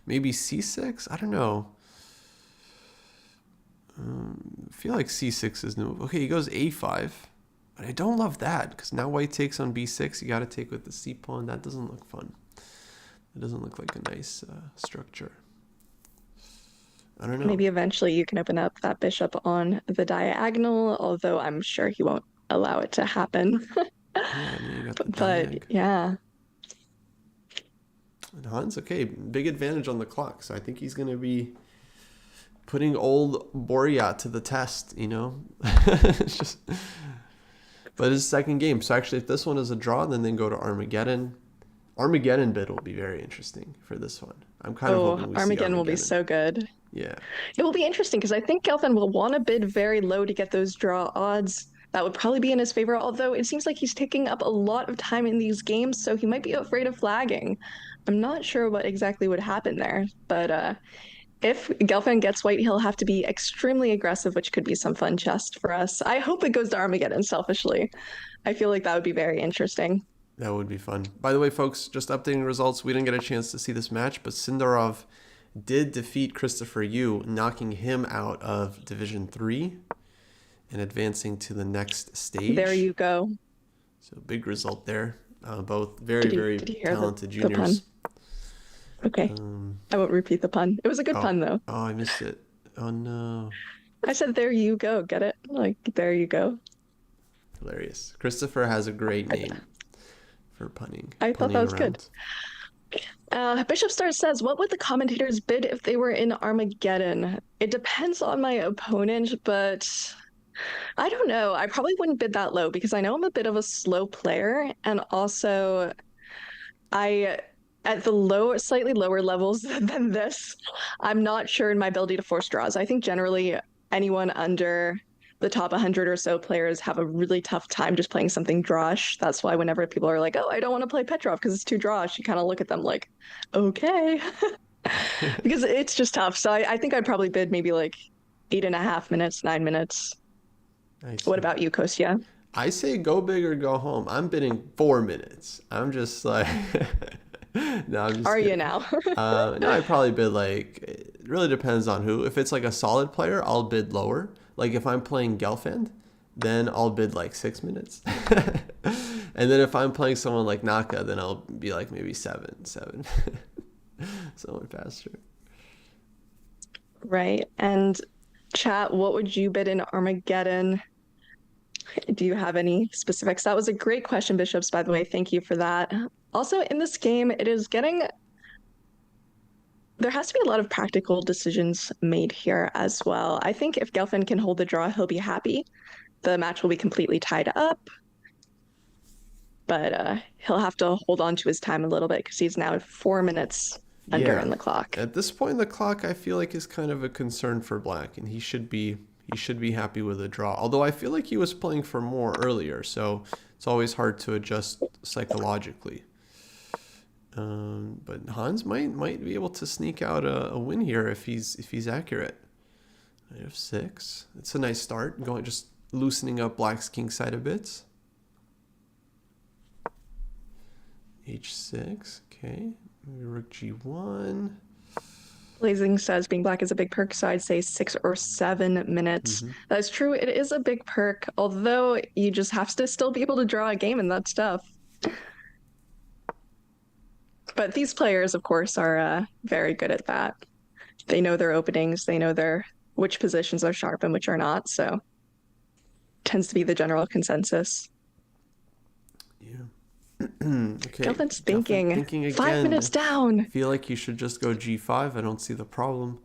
maybe c6? I don't know. I feel like c6 is no. Okay, he goes a5. But I don't love that because now white takes on b6. You got to take with the c pawn. That doesn't look fun. It doesn't look like a nice structure. I don't know. Maybe eventually you can open up that bishop on the diagonal, although I'm sure he won't allow it to happen. Yeah, and you got the But diag. yeah, And Hans, okay, big advantage on the clock. So I think he's going to be putting old Boryat to the test, It's just, but it's second game. So actually, if this one is a draw, then go to Armageddon. Armageddon bid will be very interesting for this one. I'm kind of hoping we see Armageddon will be so good. Yeah. It will be interesting because I think Gelfin will want to bid very low to get those draw odds. That would probably be in his favor, although it seems like he's taking up a lot of time in these games, so he might be afraid of flagging. I'm not sure what exactly would happen there, but if Gelfin gets white, he'll have to be extremely aggressive, which could be some fun chess for us. I hope it goes to Armageddon, selfishly. I feel like that would be very interesting. That would be fun. By the way, folks, just updating results. We didn't get a chance to see this match, but Sindarov did defeat Christopher Yu, knocking him out of Division III and advancing to the next stage. There you go. So big result there. Both very talented the juniors. Pun? Okay. I won't repeat the pun. It was a good pun, though. Oh, I missed it. Oh, no. I said, there you go. Get it? Like, there you go. Hilarious. Christopher has a great name for punning. I thought that was good. Bishop Star says, what would the commentators bid if they were in Armageddon? It depends on my opponent, but I don't know. I probably wouldn't bid that low because I know I'm a bit of a slow player, and also at the slightly lower levels than this, I'm not sure in my ability to force draws. I think generally anyone under the top 100 or so players have a really tough time just playing something drawish. That's why whenever people are like, oh, I don't want to play Petrov because it's too drawish, you kind of look at them like, okay. Because it's just tough. So I think I'd probably bid maybe like 8.5 minutes, 9 minutes. What about you, Kostya? I say go big or go home. I'm bidding 4 minutes. I'm just like... No, I'm just Are kidding. you now? No, I probably bid like... It really depends on who. If it's like a solid player, I'll bid lower. Like if I'm playing Gelfand, then I'll bid like 6 minutes. And then if I'm playing someone like Naka, then I'll be like maybe 7. Someone faster. Right. And chat, what would you bid in Armageddon? Do you have any specifics? That was a great question, Bishops, by the way. Thank you for that. Also, in this game, there has to be a lot of practical decisions made here as well. I think if Gelfand can hold the draw, he'll be happy. The match will be completely tied up. But he'll have to hold on to his time a little bit because he's now 4 minutes under in the clock. At this point in the clock, I feel like is kind of a concern for Black, and he should be happy with a draw. Although I feel like he was playing for more earlier, so it's always hard to adjust psychologically. But Hans might be able to sneak out a win here if he's accurate. Knight f6. It's a nice start. Just loosening up Black's king side a bit. h6. Okay. Maybe rook g1. Blazing says being black is a big perk, so I'd say 6 or 7 minutes. That's true. It is a big perk, although you just have to still be able to draw a game, and that's tough. But these players, of course, are very good at that. They know their openings. They know which positions are sharp and which are not. So tends to be the general consensus. Yeah. Okay. Gelfand's thinking again. 5 minutes down. I feel like you should just go g5. I don't see the problem.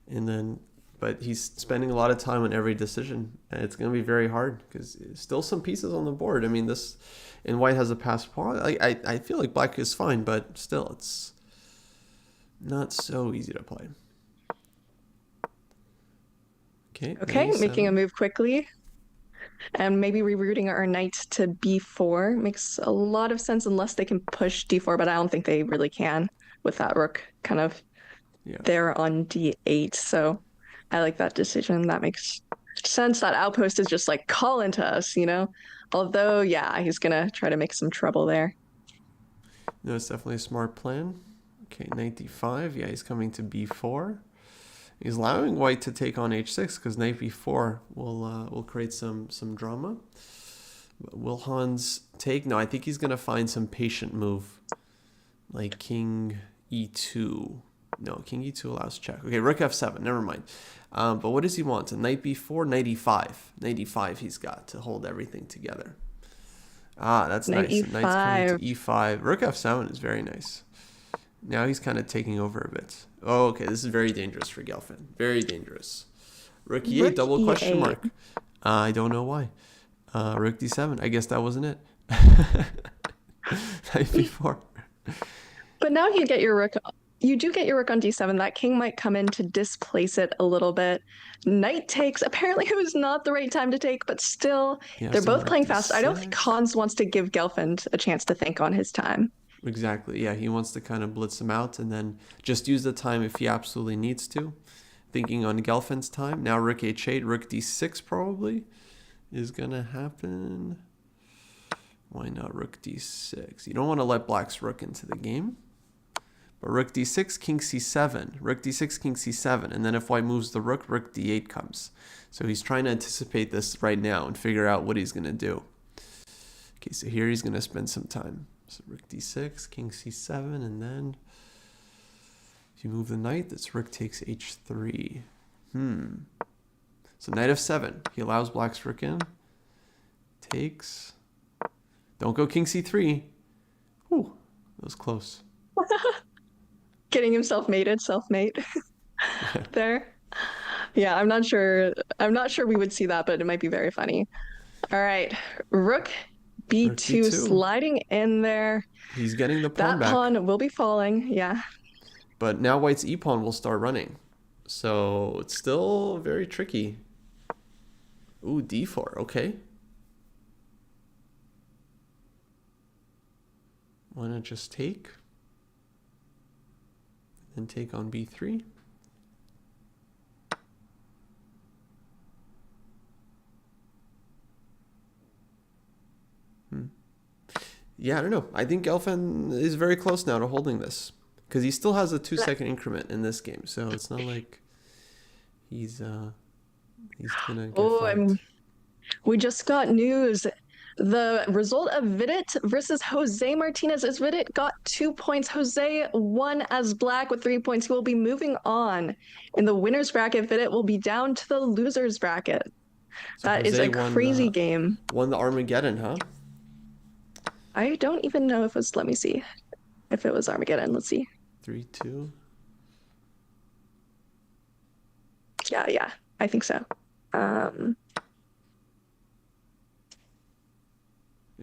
And then but he's spending a lot of time on every decision, and it's going to be very hard because still some pieces on the board. I mean, this, and white has a passed pawn. I feel like black is fine, but still, it's not so easy to play. Okay, making a move quickly. And maybe rerouting our knight to b4 makes a lot of sense unless they can push d4, but I don't think they really can with that rook kind of there on d8. So I like that decision. That makes sense. That outpost is just like calling to us, you know? Although, yeah, he's going to try to make some trouble there. No, it's definitely a smart plan. Okay, knight d5. Yeah, he's coming to b4. He's allowing white to take on h6 because knight b4 will create some drama. But will Hans take? No, I think he's going to find some patient move like king e2. No, king e2 allows check. Okay, rook f7. Never mind. But what does he want? A knight b4, knight e5. Knight e5 he's got to hold everything together. Ah, that's knight nice. E5. Knight's coming to e5. Rook f7 is very nice. Now he's kind of taking over a bit. Oh, okay. This is very dangerous for Gelfand. Very dangerous. Rook e8, double question mark. I don't know why. Rook d7. I guess that wasn't it. Knight b4. But now you get your rook. You do get your rook on d7. That king might come in to displace it a little bit. Knight takes. Apparently it was not the right time to take, but still, they're both playing fast. I don't think Hans wants to give Gelfand a chance to think on his time. Exactly. Yeah, he wants to kind of blitz him out and then just use the time if he absolutely needs to. Thinking on Gelfand's time. Now rook h8, rook d6 probably is going to happen. Why not rook d6? You don't want to let black's rook into the game. But rook d6, king c7. Rook d6, king c7. And then if white moves the rook, rook d8 comes. So he's trying to anticipate this right now and figure out what he's going to do. Okay, so here he's going to spend some time. So rook d6, king c7, and then if you move the knight, this rook takes h3. So knight f7. He allows black's rook in. Takes. Don't go king c3. Ooh, that was close. Getting himself mated, self-mate there. Yeah, I'm not sure we would see that, but it might be very funny. All right, rook b2 sliding in there. He's getting the pawn back. That pawn will be falling, yeah. But now white's e-pawn will start running. So it's still very tricky. Ooh, d4, okay. Why not just take? And take on b3. Yeah, I don't know. I think Gelfand is very close now to holding this because he still has a 2-second increment in this game, so it's not like he's gonna get flagged. We just got news. The result of Vidit versus Jose Martinez is Vidit got 2 points. Jose won as black with 3 points. He will be moving on. In the winner's bracket, Vidit will be down to the loser's bracket. So that Jose is a crazy game. Won the Armageddon, huh? I don't even know if it was, let me see. If it was Armageddon, let's see. 3-2. Yeah, I think so.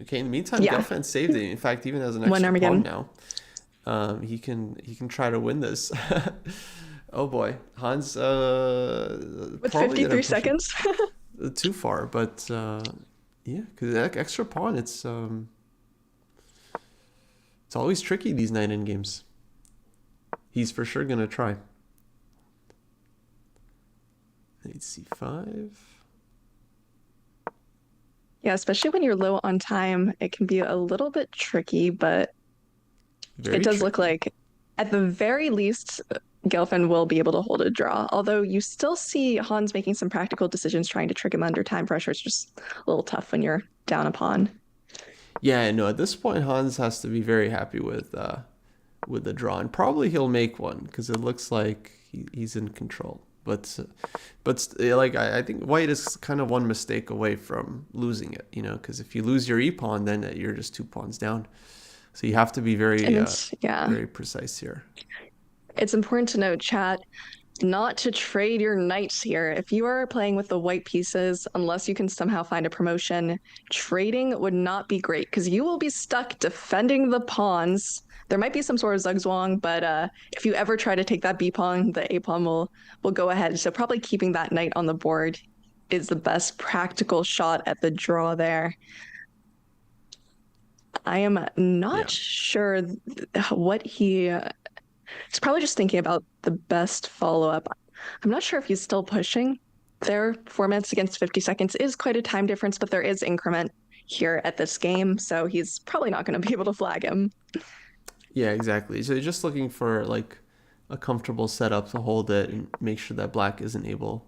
Okay, in the meantime, Gelfand saved it. In fact, even as an extra pawn now, he can try to win this. Oh boy, Hans with 53 seconds. Too far, but yeah, because that extra pawn, it's always tricky, these knight end games. He's for sure gonna try. Knight c5. Yeah, especially when you're low on time, it can be a little bit tricky, but it does look like, at the very least, Gelfand will be able to hold a draw. Although you still see Hans making some practical decisions, trying to trick him under time pressure. It's just a little tough when you're down a pawn. Yeah, no, at this point, Hans has to be very happy with the draw. And probably he'll make one, because it looks like he's in control. But like I think white is kind of one mistake away from losing it, you know, because if you lose your e-pawn, then you're just 2 pawns down. So you have to be very very precise here. It's important to note, chat, not to trade your knights here. If you are playing with the white pieces, unless you can somehow find a promotion, trading would not be great because you will be stuck defending the pawns. There might be some sort of zugzwang, but if you ever try to take that B pawn, the A pawn will go ahead. So probably keeping that knight on the board is the best practical shot at the draw there. I am not Yeah. sure what he he's probably just thinking about the best follow up. I'm not sure if he's still pushing. Their 4 minutes against 50 seconds is quite a time difference, but there is increment here at this game, so he's probably not going to be able to flag him. Yeah, exactly. So you're just looking for like a comfortable setup to hold it and make sure that black isn't able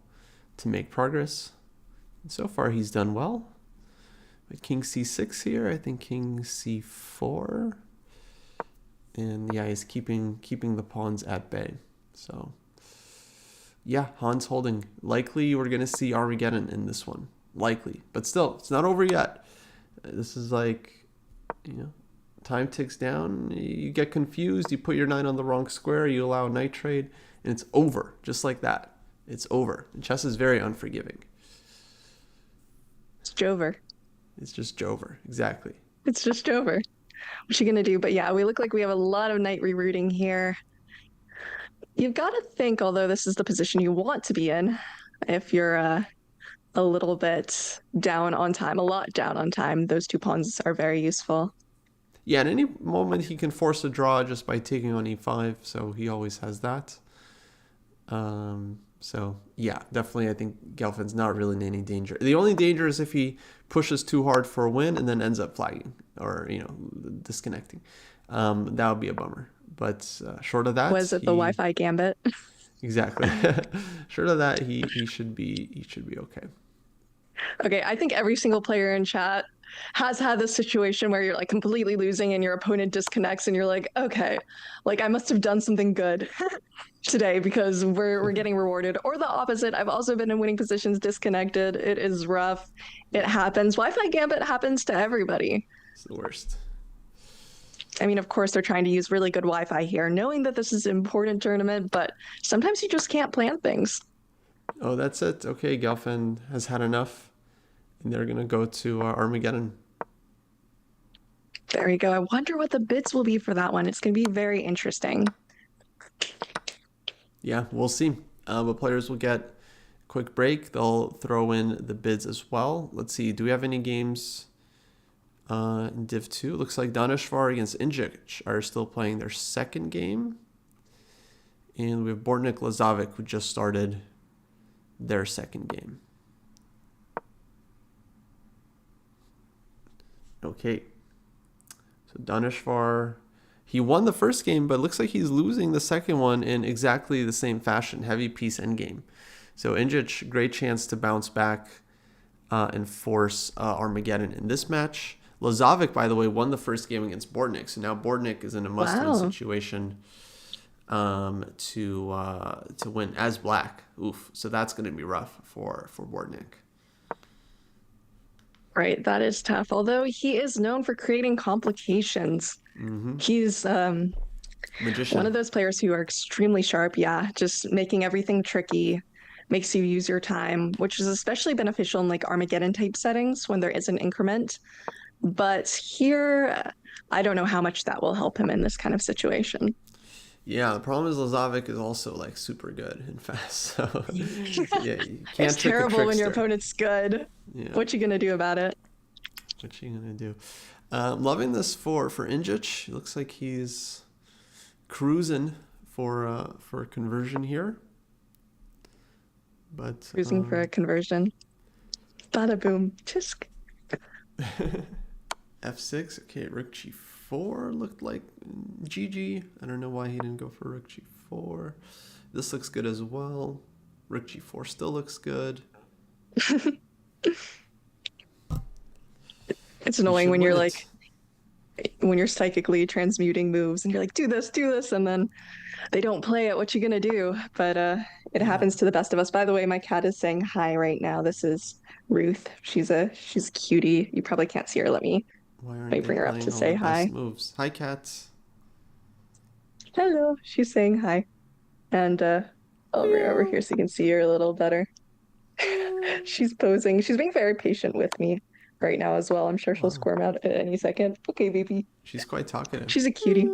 to make progress. And so far he's done well. But king c6 here, I think king c4. And yeah, he's keeping the pawns at bay. So yeah, Han's holding. Likely we're gonna see Armageddon in this one. Likely. But still, it's not over yet. This is like, time ticks down, you get confused, you put your knight on the wrong square, you allow a knight trade, and it's over. Just like that. It's over. And chess is very unforgiving. It's Jover. It's just Jover. Exactly. It's just Jover. What you gonna do? But yeah, we look like we have a lot of knight rerouting here. You've got to think, although this is the position you want to be in, if you're a little bit down on time, a lot down on time, those two pawns are very useful. Yeah, at any moment he can force a draw just by taking on e5, so he always has that. So yeah, definitely I think Gelfand's not really in any danger. The only danger is if he pushes too hard for a win and then ends up flagging or, disconnecting. That would be a bummer. But short of that, Was it the Wi-Fi gambit? Exactly. Short of that, he should be okay. Okay, I think every single player in chat has had this situation where you're like completely losing and your opponent disconnects and you're like, okay, like I must have done something good today because we're getting rewarded. Or the opposite. I've also been in winning positions disconnected. It is rough. It happens. Wi-Fi gambit happens to everybody. It's the worst. I mean, of course, they're trying to use really good Wi-Fi here, knowing that this is an important tournament, but sometimes you just can't plan things. Oh, that's it. Okay, Gelfand has had enough, and they're going to go to Armageddon. There we go. I wonder what the bids will be for that one. It's going to be very interesting. Yeah, we'll see. But players will get a quick break. They'll throw in the bids as well. Let's see. Do we have any games in Div 2? Looks like Danishvar against Injic are still playing their second game. And we have Bortnik Lazic, who just started their second game. Okay. So Danishvar, he won the first game, but looks like he's losing the second one in exactly the same fashion. Heavy piece endgame. So Injic, great chance to bounce back and force Armageddon in this match. Lazic, by the way, won the first game against Bortnik. So now Bortnik is in a must-win situation to win as black. Oof. So that's going to be rough for Bortnik. Right, that is tough. Although he is known for creating complications. Mm-hmm. He's Magician. one of those players who are extremely sharp. Yeah, just making everything tricky, makes you use your time, which is especially beneficial in like Armageddon type settings when there is an increment. But here, I don't know how much that will help him in this kind of situation. Yeah, the problem is Lazic is also like super good and fast. So yeah, you can't it's terrible when your opponent's good. Yeah. What you gonna do about it? What you gonna do? Loving this for Injic. Looks like he's cruising for conversion here. But cruising for a conversion. Bada boom. Tisk. F6. Okay, rook g4 looked like GG. I don't know why he didn't go for rook g4. This looks good as well. Rook g4 still looks good. It's annoying when you're like, when you're psychically transmuting moves and you're like, do this, and then they don't play it. What you gonna do? But it happens to the best of us. By the way, my cat is saying hi right now. This is Ruth. She's a cutie. You probably can't see her. Let me bring her up to say hi. Moves. Hi, cats. Hello. She's saying hi. And I'll bring her over here so you can see her a little better. Uh, She's posing. She's being very patient with me right now as well. I'm sure she'll wow. squirm out at any second. Okay, baby. She's quite talkative. She's a cutie.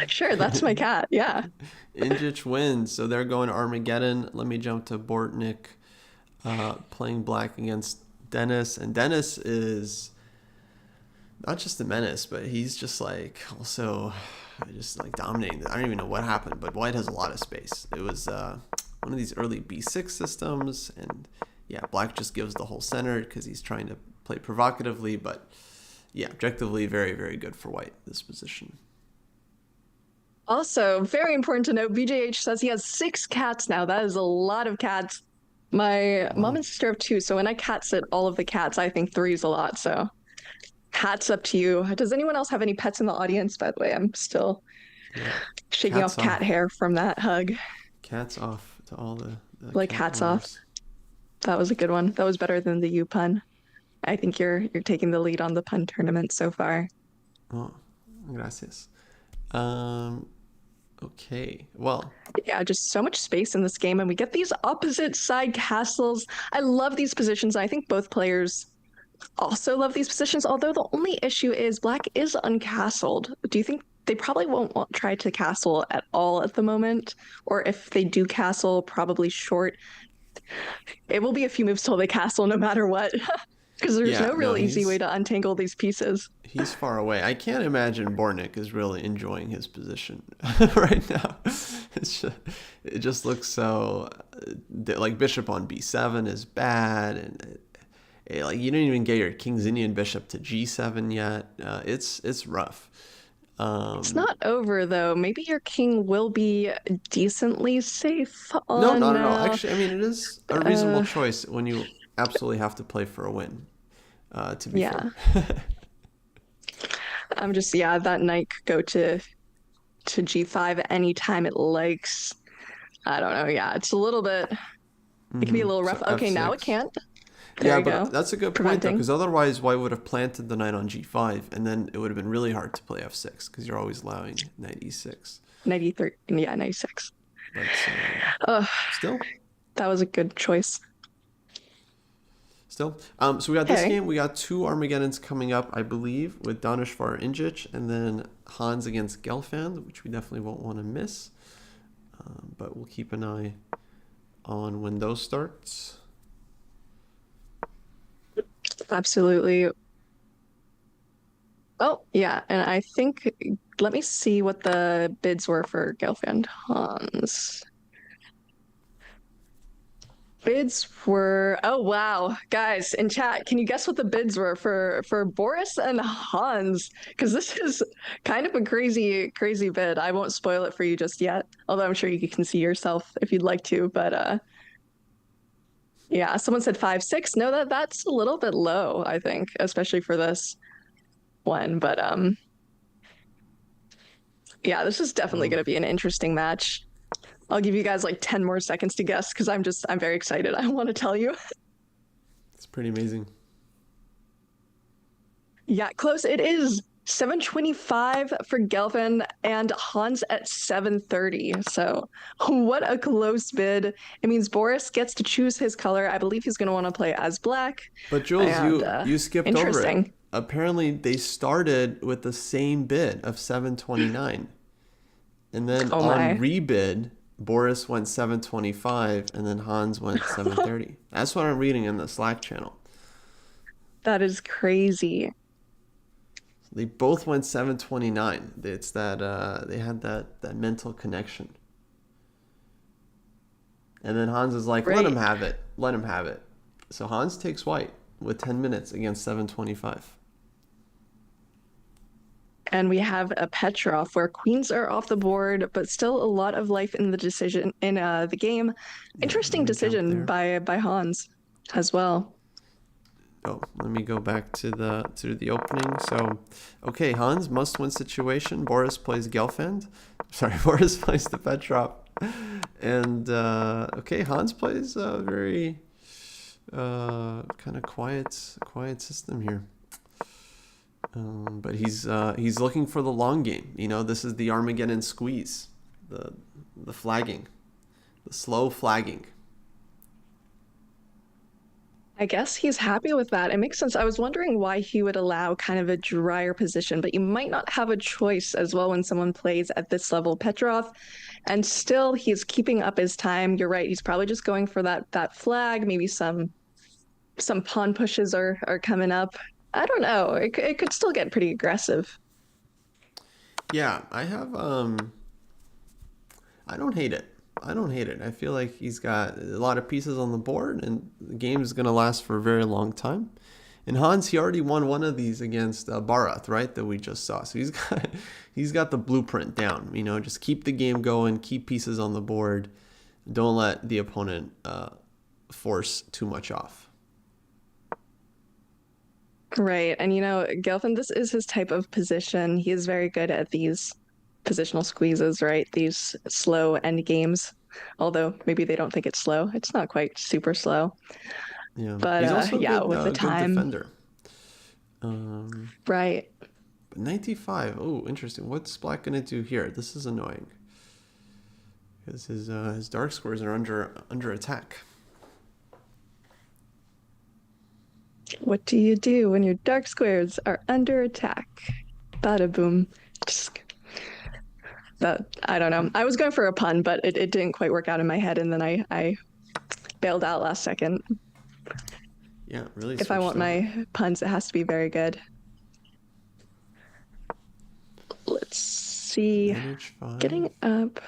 Sure, that's my cat. Yeah. Injich wins, so they're going Armageddon. Let me jump to Bortnik, playing black against Dennis, and Dennis is not just a menace, but he's just like also just like dominating. I don't even know what happened, but white has a lot of space. It was one of these early B6 systems, and yeah, black just gives the whole center because he's trying to play provocatively, but yeah, objectively very, very good for white, this position. Also, very important to note, BJH says he has 6 cats now. That is a lot of cats. My mom Wow. and sister have 2, so when I cat sit all of the cats, I think 3 is a lot. So hats up to you. Does anyone else have any pets in the audience? By the way, I'm still Yeah. shaking Cats off cat off. hair from that hug. Cats off to all the Like cat hats off. owners. That was a good one. That was better than the U pun. I think you're taking the lead on the pun tournament so far. Oh, gracias. Um, okay. Well, Yeah, just so much space in this game, and we get these opposite side castles. I love these positions. I think both players also love these positions, although the only issue is black is uncastled. Do you think they probably won't try to castle at all at the moment? Or if they do castle, probably short. It will be a few moves till they castle no matter what, because there's yeah, no no, real easy way to untangle these pieces. he's far away. I can't imagine Bornik is really enjoying his position right now. It's just, it just looks so like bishop on b7 is bad, and like you didn't even get your King's Indian bishop to g7 yet. It's rough. It's Um, not over though. Maybe your king will be decently safe no, on not at all. Actually, I mean it is a reasonable uh choice when you absolutely have to play for a win. To be fair. yeah. I'm just yeah, that knight could go to g5 anytime it likes. I don't know. Yeah, it's a little bit it can be a little So rough. Okay, now it f6. can't. There Yeah, you but go. that's a good point though, Preventing. because otherwise, white would have planted the knight on g5, and then it would have been really hard to play f6 because you're always allowing knight e6. 93. Yeah, 96. But Oh, still, that was a good choice. still. So we got this Okay. game. We got 2 Armageddons coming up, I believe, with Danishvar Injic, and then Hans against Gelfand, which we definitely won't want to miss. But we'll keep an eye on when those starts. Absolutely. Oh, yeah, and I think let me see what the bids were for Gelfand Hans. Bids were oh wow, guys in chat, can you guess what the bids were for Boris and Hans? Because this is kind of a crazy bid. I won't spoil it for you just yet, although I'm sure you can see yourself if you'd like to. But yeah, someone said 5-6. No, that's a little bit low, I think, especially for this one. But yeah, this is definitely Oh, going to be an interesting match. I'll give you guys like 10 more seconds to guess because I'm very excited. I want to tell you. it's pretty amazing. Yeah, close. It is 7:25 for Gelfin and Hans at 7:30. So, what a close bid. It means Boris gets to choose his color. I believe he's going to want to play as black. But Jules, And you skipped over it. interesting. Apparently, they started with the same bid of 729, and then Oh on my. rebid, Boris went 725, and then Hans went 730. That's what I'm reading in the Slack channel. That is crazy. They both went 729. It's that they had that mental connection. And then Hans is like, "Let Right. him have it. Let him have it." So Hans takes white with 10 minutes against 725. And we have a Petrov where queens are off the board, but still a lot of life in the decision in the game. Yeah, let Interesting me jump decision there. by Hans as well. Oh, let me go back to the opening. So, okay, Hans must win situation. Boris plays Gelfand. Sorry, Boris plays the Petrov. And okay, Hans plays a very kind of quiet system here. But he's looking for the long game. You know, this is the Armageddon squeeze. The the flagging, the slow flagging. I guess he's happy with that. It makes sense. I was wondering why he would allow kind of a drier position, but you might not have a choice as well when someone plays at this level. Petrov, and still he's keeping up his time. You're right. He's probably just going for that flag. Maybe some pawn pushes are coming up. I don't know. It could still get pretty aggressive. Yeah, I don't hate it. I don't hate it. I feel like he's got a lot of pieces on the board, and the game is going to last for a very long time. And Hans, he already won one of these against Barath, right? That we just saw. So he's got the blueprint down. You know, just keep the game going, keep pieces on the board. Don't let the opponent force too much off. Right. And Gelfand, this is his type of position. He is very good at these positional squeezes, right? These slow end games. Although maybe they don't think it's slow. It's not quite super slow. Yeah. But He's also a yeah, good, with the good time. defender. Right. But 95. Oh, interesting. What's Black going to do here? This is annoying. Because his dark squares are under attack. What do you do when your dark squares are under attack? Bada boom. I don't know. I was going for a pun, but it didn't quite work out in my head, and then I bailed out last second. Yeah, really. If I want my puns, it has to be very good. Let's see. Getting up.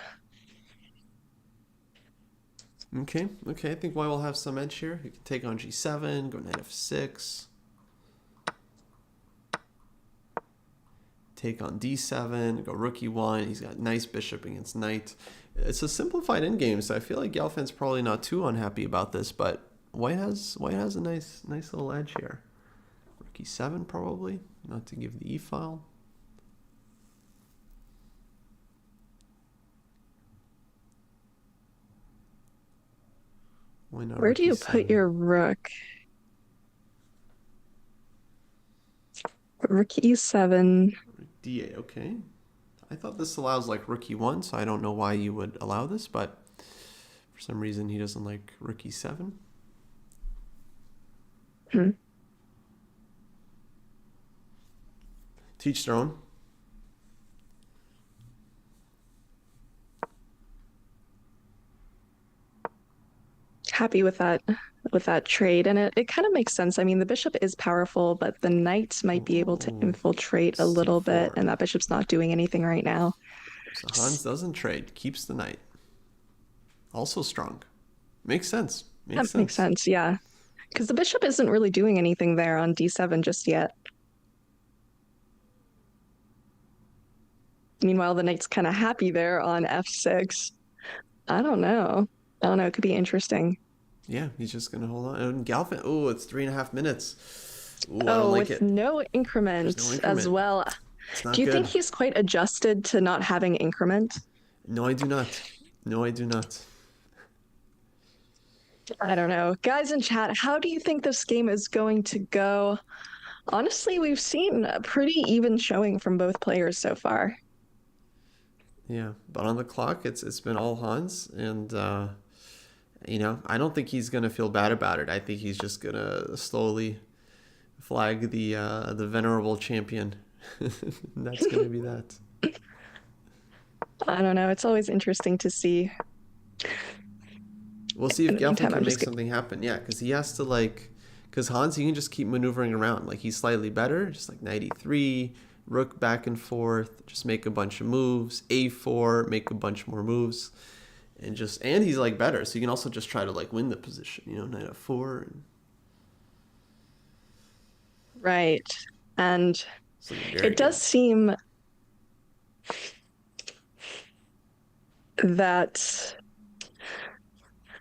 Okay. I think White will have some edge here. He can take on G7, go knight F6. Take on D7, go rook E1. He's got nice bishop against knight. It's a simplified endgame, so I feel like Gelfand's probably not too unhappy about this, but White has a nice little edge here. Rook E7 probably, not to give the E file. Where do you put your rook? Rook E7. D8, okay. I thought this allows like rook E1, so I don't know why you would allow this, but for some reason he doesn't like rook E7. Teach their own. Happy with that trade, and it kind of makes sense. I mean, the bishop is powerful, but the knight might be able to infiltrate a little bit, and that bishop's not doing anything right now. So Hans doesn't trade, keeps the knight. Also strong. Makes sense. Makes sense, yeah. Because the bishop isn't really doing anything there on D7 just yet. Meanwhile, the knight's kind of happy there on F6. I don't know. It could be interesting. Yeah, he's just going to hold on. And Gelfand, it's 3.5 minutes. Ooh, I don't like with it. no increment as well. Do you think he's quite adjusted to not having increment? No, I do not. I don't know. Guys in chat, how do you think this game is going to go? Honestly, we've seen a pretty even showing from both players so far. Yeah, but on the clock, it's been all Hans, and I don't think he's gonna feel bad about it. I think he's just gonna slowly flag the venerable champion. That's gonna be that. I don't know. It's always interesting to see. We'll see if Gelfand can make something happen. Yeah, because he has to because Hans, he can just keep maneuvering around. Like, he's slightly better, just like knight E3, rook back and forth, just make a bunch of moves, A4, make a bunch more moves, and he's like better, so you can also just try to win the position, knight F4. Right, and it does seem that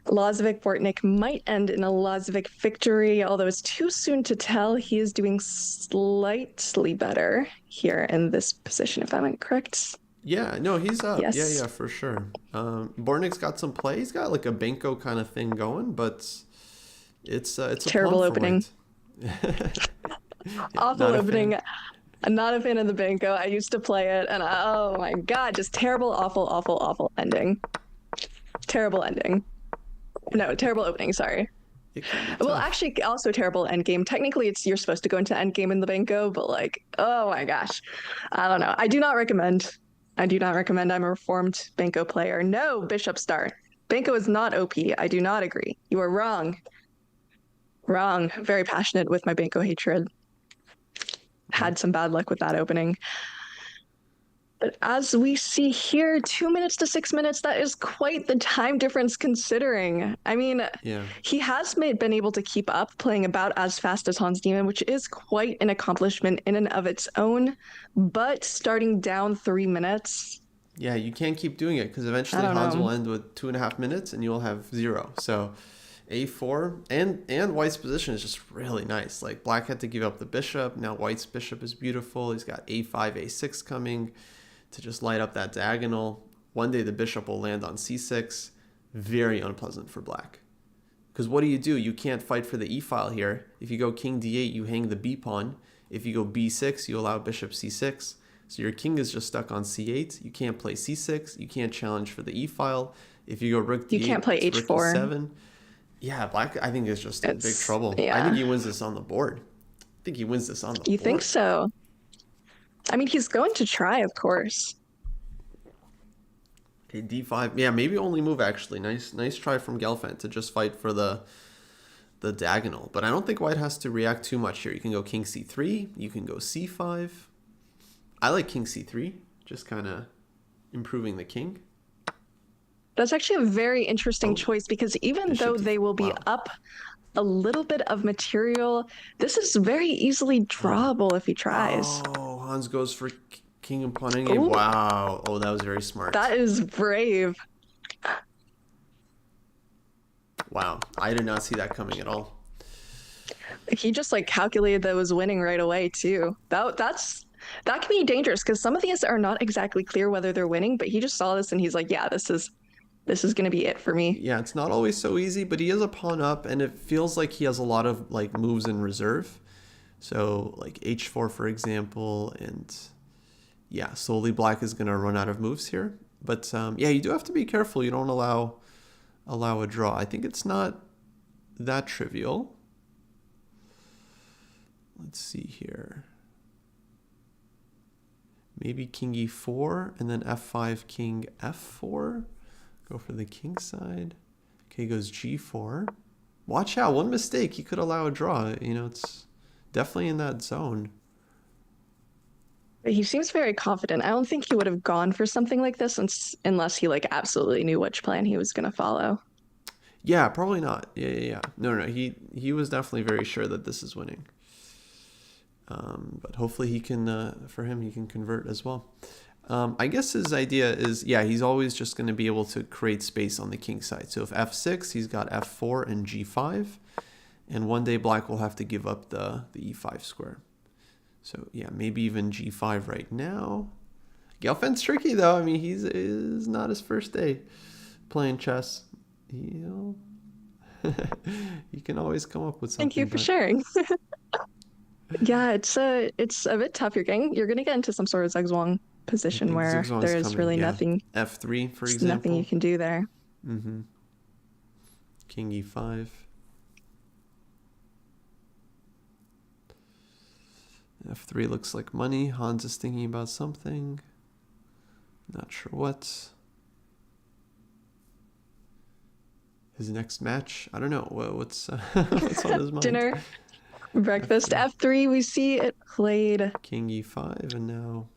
Lazic Bortnik might end in a Lazic victory, although it's too soon to tell. He is doing slightly better here in this position, if I'm correct. Yeah, no, he's up. Yes. Yeah, for sure. Bortnik's got some play. He's got like a Benko kind of thing going, but it's a terrible opening. Awful opening. I'm not a fan of the Benko. I used to play it, and oh my god, just terrible, awful ending. Terrible ending. No, terrible opening, sorry. It can be Well, tough. actually, also terrible end game. Technically, you're supposed to go into end game in the Banco, but like, oh my gosh, I don't know. I do not recommend. I do not recommend. I'm a reformed Banco player. No, Bishop Star. Banco is not OP. I do not agree. You are wrong. Wrong. Very passionate with my Banco hatred. Had some bad luck with that opening. But as we see here, 2 minutes to 6 minutes, that is quite the time difference considering. I mean, Yeah. he has been able to keep up playing about as fast as Hans Niemann, which is quite an accomplishment in and of its own. But starting down 3 minutes, Yeah, you can't keep doing it because I eventually don't Hans know. will end with 2.5 minutes and you'll have 0. So a4 and White's position is just really nice. Like Black had to give up the bishop. Now White's bishop is beautiful. He's got a5, a6 coming to just light up that diagonal. One day the bishop will land on c6. Very unpleasant for Black. Because what do? You can't fight for the e-file here. If you go king d8, you hang the b pawn. If you go b6, you allow bishop c6. So your king is just stuck on c8. You can't play c6. You can't challenge for the e-file. If you go rook d8, You can't play it's rook h4. e7. Yeah, Black, I think, is just in big trouble. I Yeah. think he wins this on the board. I think he wins this on the board. You think so? I mean, he's going to try, of course. Okay, d5. Yeah, maybe only move, actually. Nice try from Gelfand to just fight for the diagonal. But I don't think White has to react too much here. You can go king c3. You can go c5. I like king c3. Just kind of improving the king. That's actually a very interesting choice because even Bishop though they will be wow. up a little bit of material, this is very easily drawable if he tries. Oh, Hans goes for king and pawn endgame. Wow. Oh, that was very smart. That is brave. Wow. I did not see that coming at all. He just like calculated that was winning right away too. That can be dangerous because some of these are not exactly clear whether they're winning, but he just saw this and he's like, yeah, this is going to be it for me. Yeah, it's not always so easy, but he has a pawn up and it feels like he has a lot of like moves in reserve. So like h4, for example, and yeah, slowly Black is going to run out of moves here. But yeah, you do have to be careful. You don't allow a draw. I think it's not that trivial. Let's see here. Maybe king e4 and then f5, king f4. Go for the king side. Okay, goes g4. Watch out. One mistake, he could allow a draw. You know, it's definitely in that zone. But he seems very confident. I don't think he would have gone for something like this unless he like absolutely knew which plan he was going to follow. Yeah, probably not. Yeah. No. He was definitely very sure that this is winning. But hopefully he can, for him, he can convert as well. I guess his idea is, yeah, he's always just going to be able to create space on the king side. So if f6, he's got f4 and g5. And one day Black will have to give up the e5 square. So yeah, maybe even g5 right now. Gelfand's tricky though. I mean, is not his first day playing chess. You can always come up with something. Thank you for sharing. Yeah, it's a bit tough. You're gonna get into some sort of zugzwang position where there is really nothing. F3, for example. Nothing you can do there. Mm-hmm. King e5. F3 looks like money. Hans is thinking about something. Not sure what. His next match? I don't know. What's what's on his mind? Dinner, breakfast. F3, we see it played. King e5 and now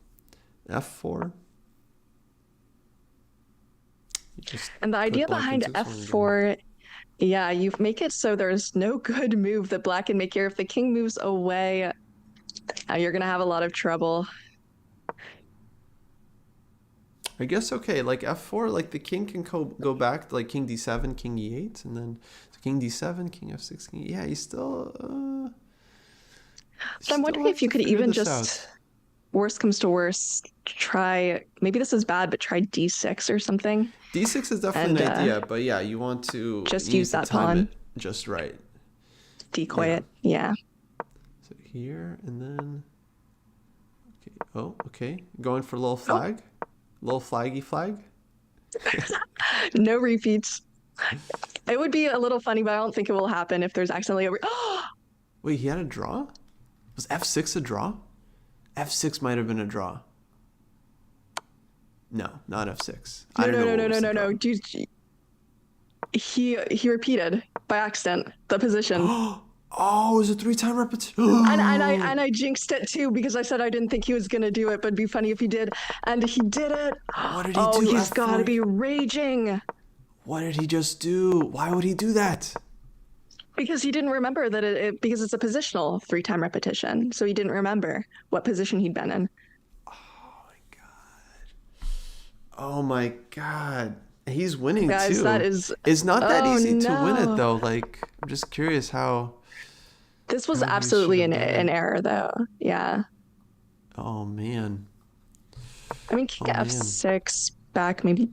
F4. And the idea behind F4, yeah, you make it so there's no good move that Black can make here. If the king moves away, you're going to have a lot of trouble. I guess, okay, like F4, like the king can go back to like king d7, king e8, and then so king d7, king f6, king. Yeah, he's still. But I'm wondering if you could even just, worst comes to worst, try, maybe this is bad, but try d6 or something. D6 is definitely an idea, but yeah, you want to just use that pawn. Just right. Decoy it, yeah. So here, and then. Okay, oh, okay. Going for a little flag. Little flaggy flag. No repeats. It would be a little funny, but I don't think it will happen if there's accidentally a Wait, he had a draw? Was F6 a draw? F6 might have been a draw. No, not F6. I don't know. No. Dude, he repeated by accident the position. Oh, it was a 3-time repetition. And I jinxed it too because I said I didn't think he was gonna do it, but it'd be funny if he did. And he did it. What did he do? Oh, he's F4? gotta be raging. What did he just do? Why would he do that? Because he didn't remember that because it's a positional 3-time repetition. So he didn't remember what position he'd been in. Oh my god. He's winning Guys, too. that is... It's not that easy to win no. it though. Like, I'm just curious how... This was how he absolutely should an have done it. error though. Yeah. Oh man. I mean, king Oh, man. F6 back maybe.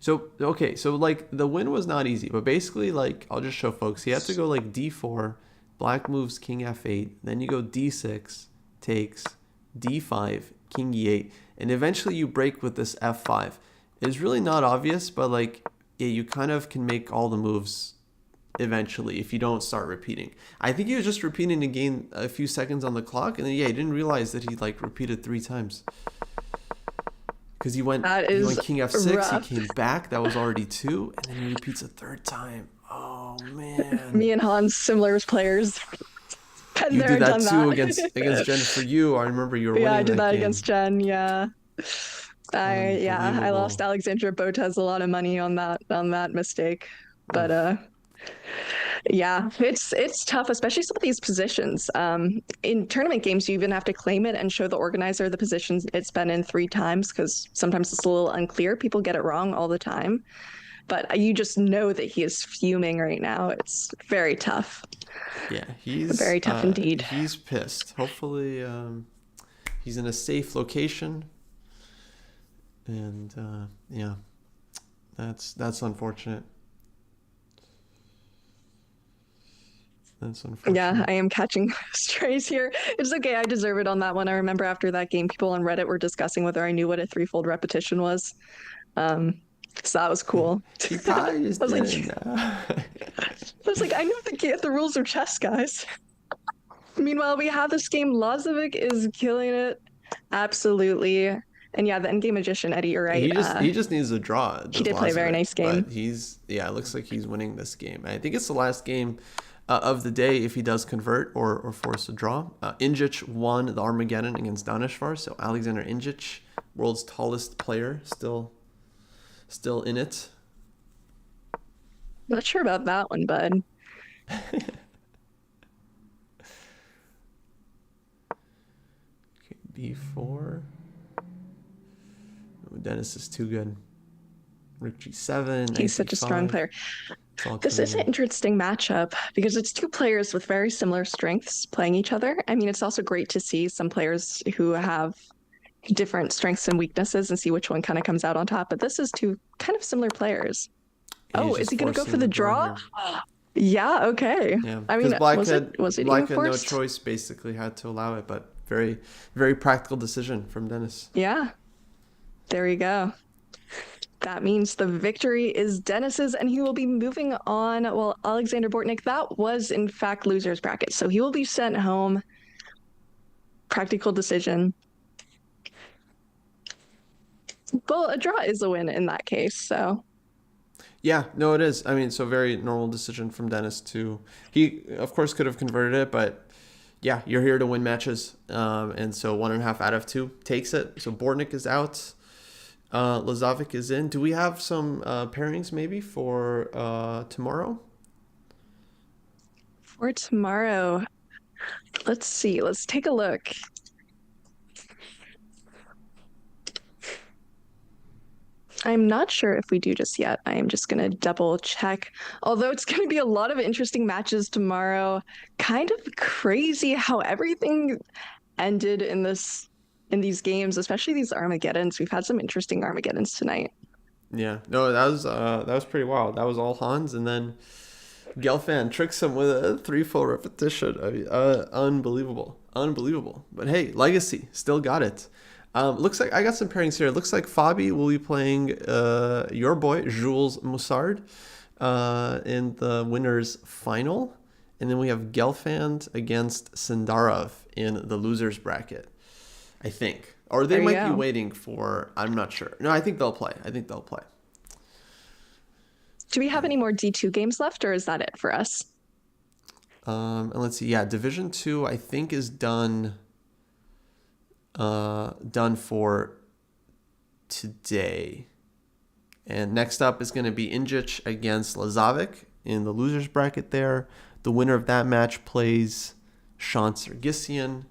So, okay, so like the win was not easy, but basically like I'll just show folks. He had to go like D4, black moves king F8, then you go D6, takes, D5, king E8, and eventually you break with this F5. It's really not obvious, but like yeah, you kind of can make all the moves eventually if you don't start repeating. I think he was just repeating to gain a few seconds on the clock, and then yeah, he didn't realize that he like repeated 3 times. Because he went king F6, rough. he came back, that was already 2, and then he repeats a 3rd time. Oh man. Me and Hans, similar players. Been You there, did that done too that. against Jen. For you, I remember you were winning Yeah, I did that game. against Jen. Yeah, I lost Alexandra Botez a lot of money on that mistake. But yeah, it's tough, especially some of these positions. In tournament games, you even have to claim it and show the organizer the positions it's been in 3 times because sometimes it's a little unclear. People get it wrong all the time. But you just know that he is fuming right now. It's very tough. Yeah, he's very tough indeed. He's pissed. Hopefully, he's in a safe location. And yeah, that's unfortunate. That's unfortunate. Yeah, I am catching strays here. It's okay. I deserve it on that one. I remember after that game, people on Reddit were discussing whether I knew what a 3-fold repetition was. So that was cool. He probably just I was didn't know. I was like, I know the rules of chess, guys. Meanwhile, we have this game. Lazic is killing it. Absolutely. And yeah, the endgame magician, Eddie, you're right. He just needs a draw. He did play a very nice game. But it looks like he's winning this game. I think it's the last game of the day if he does convert or force a draw. Injic won the Armageddon against Danishvar. So Alexander Injic, world's tallest player, still in it. Not sure about that one, bud. Okay, B4. Oh, Dennis is too good. Rook G7. He's such a strong player. This is an interesting matchup because it's 2 players with very similar strengths playing each other. I mean, it's also great to see some players who have different strengths and weaknesses and see which one kind of comes out on top. But this is 2 kind of similar players. Oh, is he going to go for the draw? Yeah, okay. Yeah, I mean, Black was had no forced? choice, basically had to allow it, but very, very practical decision from Dennis. Yeah, there you go. That means the victory is Dennis's, and he will be moving on. Well, Alexander Bortnik, that was in fact loser's bracket, so he will be sent home. Practical decision. Well, a draw is a win in that case, so. Yeah, no, it is. I mean, so very normal decision from Dennis too. He, of course, could have converted it, but yeah, you're here to win matches. And so 1.5 out of 2 takes it. So Bortnik is out. Lazic is in. Do we have some pairings maybe for tomorrow? For tomorrow, let's see. Let's take a look. I'm not sure if we do just yet. I am just going to double check. Although it's going to be a lot of interesting matches tomorrow. Kind of crazy how everything ended in these games, especially these Armageddons. We've had some interesting Armageddons tonight. Yeah, no, that was pretty wild. That was all Hans, and then Gelfand tricks him with a 3-fold repetition. I mean, unbelievable. But hey, Legacy still got it. Looks like I got some pairings here. Looks like Fabi will be playing your boy Jules Moussard in the winners final, and then we have Gelfand against Sindarov in the losers bracket. I think, or they There you might be go. waiting for. I'm not sure. No, I think they'll play. I think they'll play. Do we have any more D2 games left, or is that it for us? And let's see. Yeah, Division Two I think is done. Done for today. And next up is going to be Injic against Lazic in the losers bracket there. The winner of that match plays Sean Sergisian.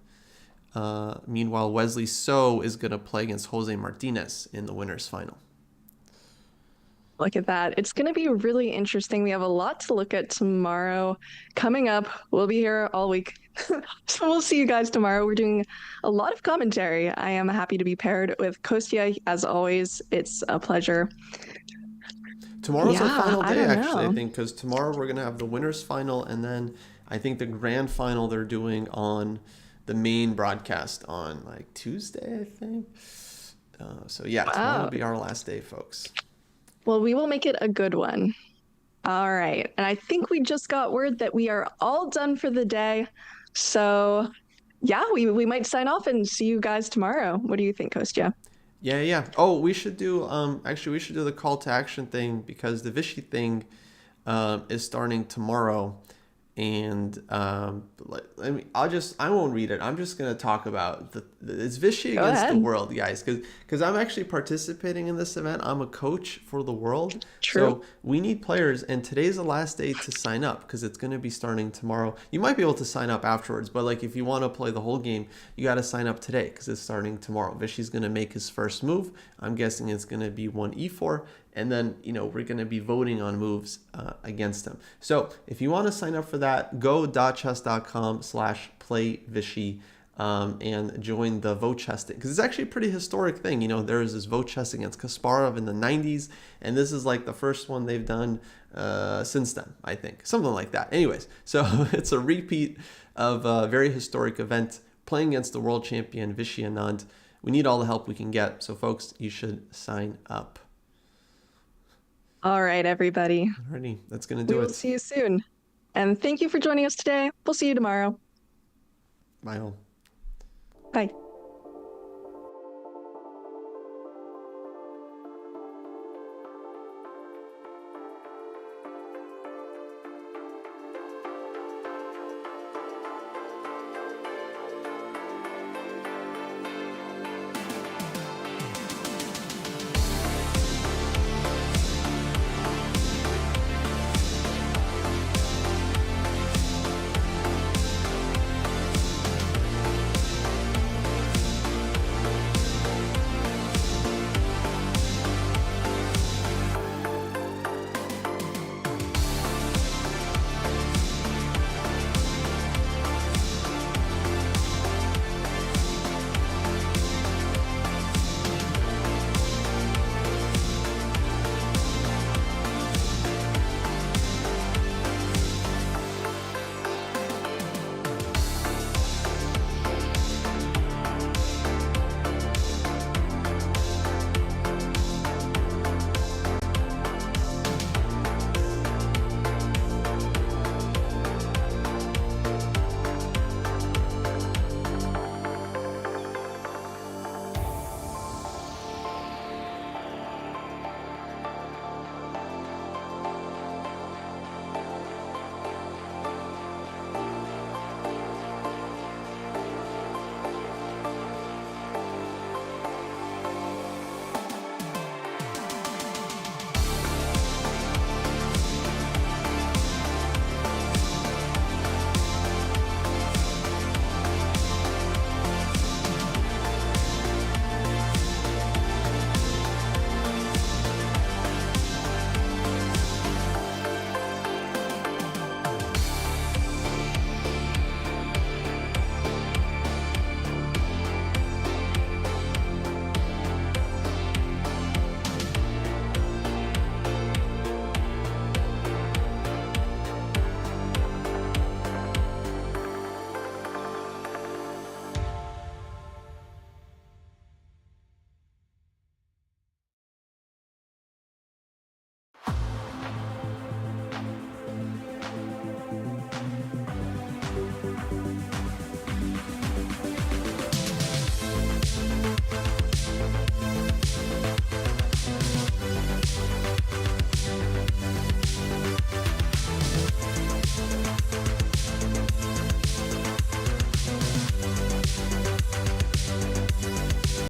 Meanwhile, Wesley So is going to play against Jose Martinez in the winners final. Look at that. It's going to be really interesting. We have a lot to look at tomorrow. Coming up, we'll be here all week. So we'll see you guys tomorrow. We're doing a lot of commentary. I am happy to be paired with Kostya. As always, it's a pleasure. Tomorrow's our Yeah, final I day, don't actually, I know. think, because tomorrow we're going to have the winners final, and then I think the grand final they're doing on the main broadcast on like Tuesday, I think. So yeah, tomorrow will Wow. be our last day, folks. Well, we will make it a good one. All right. And I think we just got word that we are all done for the day. So, yeah, we might sign off and see you guys tomorrow. What do you think, Kostya? Yeah, yeah. Oh, we should do actually we should do the call to action thing because the Vichy thing is starting tomorrow, and I mean I won't read it. I'm just gonna talk about it's Vichy Go against the ahead. world, guys, because I'm actually participating in this event. I'm a coach for the world, True. so we need players, and today's the last day to sign up because it's gonna be starting tomorrow. You might be able to sign up afterwards, but like if you want to play the whole game, you got to sign up today because it's starting tomorrow. Vichy's gonna make his first move. I'm guessing it's gonna be one e4, and then we're going to be voting on moves against him. So if you want to sign up for that, go chess.com/playvichy and join the vote chesting, because it's actually a pretty historic thing. There was this vote chess against Kasparov in the 90s, and this is like the first one they've done since then, I think, something like that. Anyways, so it's a repeat of a very historic event, playing against the world champion Vichy Anand. We need all the help we can get, so folks, you should sign up. All right, everybody. Alrighty, that's gonna We do will it. see you soon. And thank you for joining us today. We'll see you tomorrow. Bye all. Bye.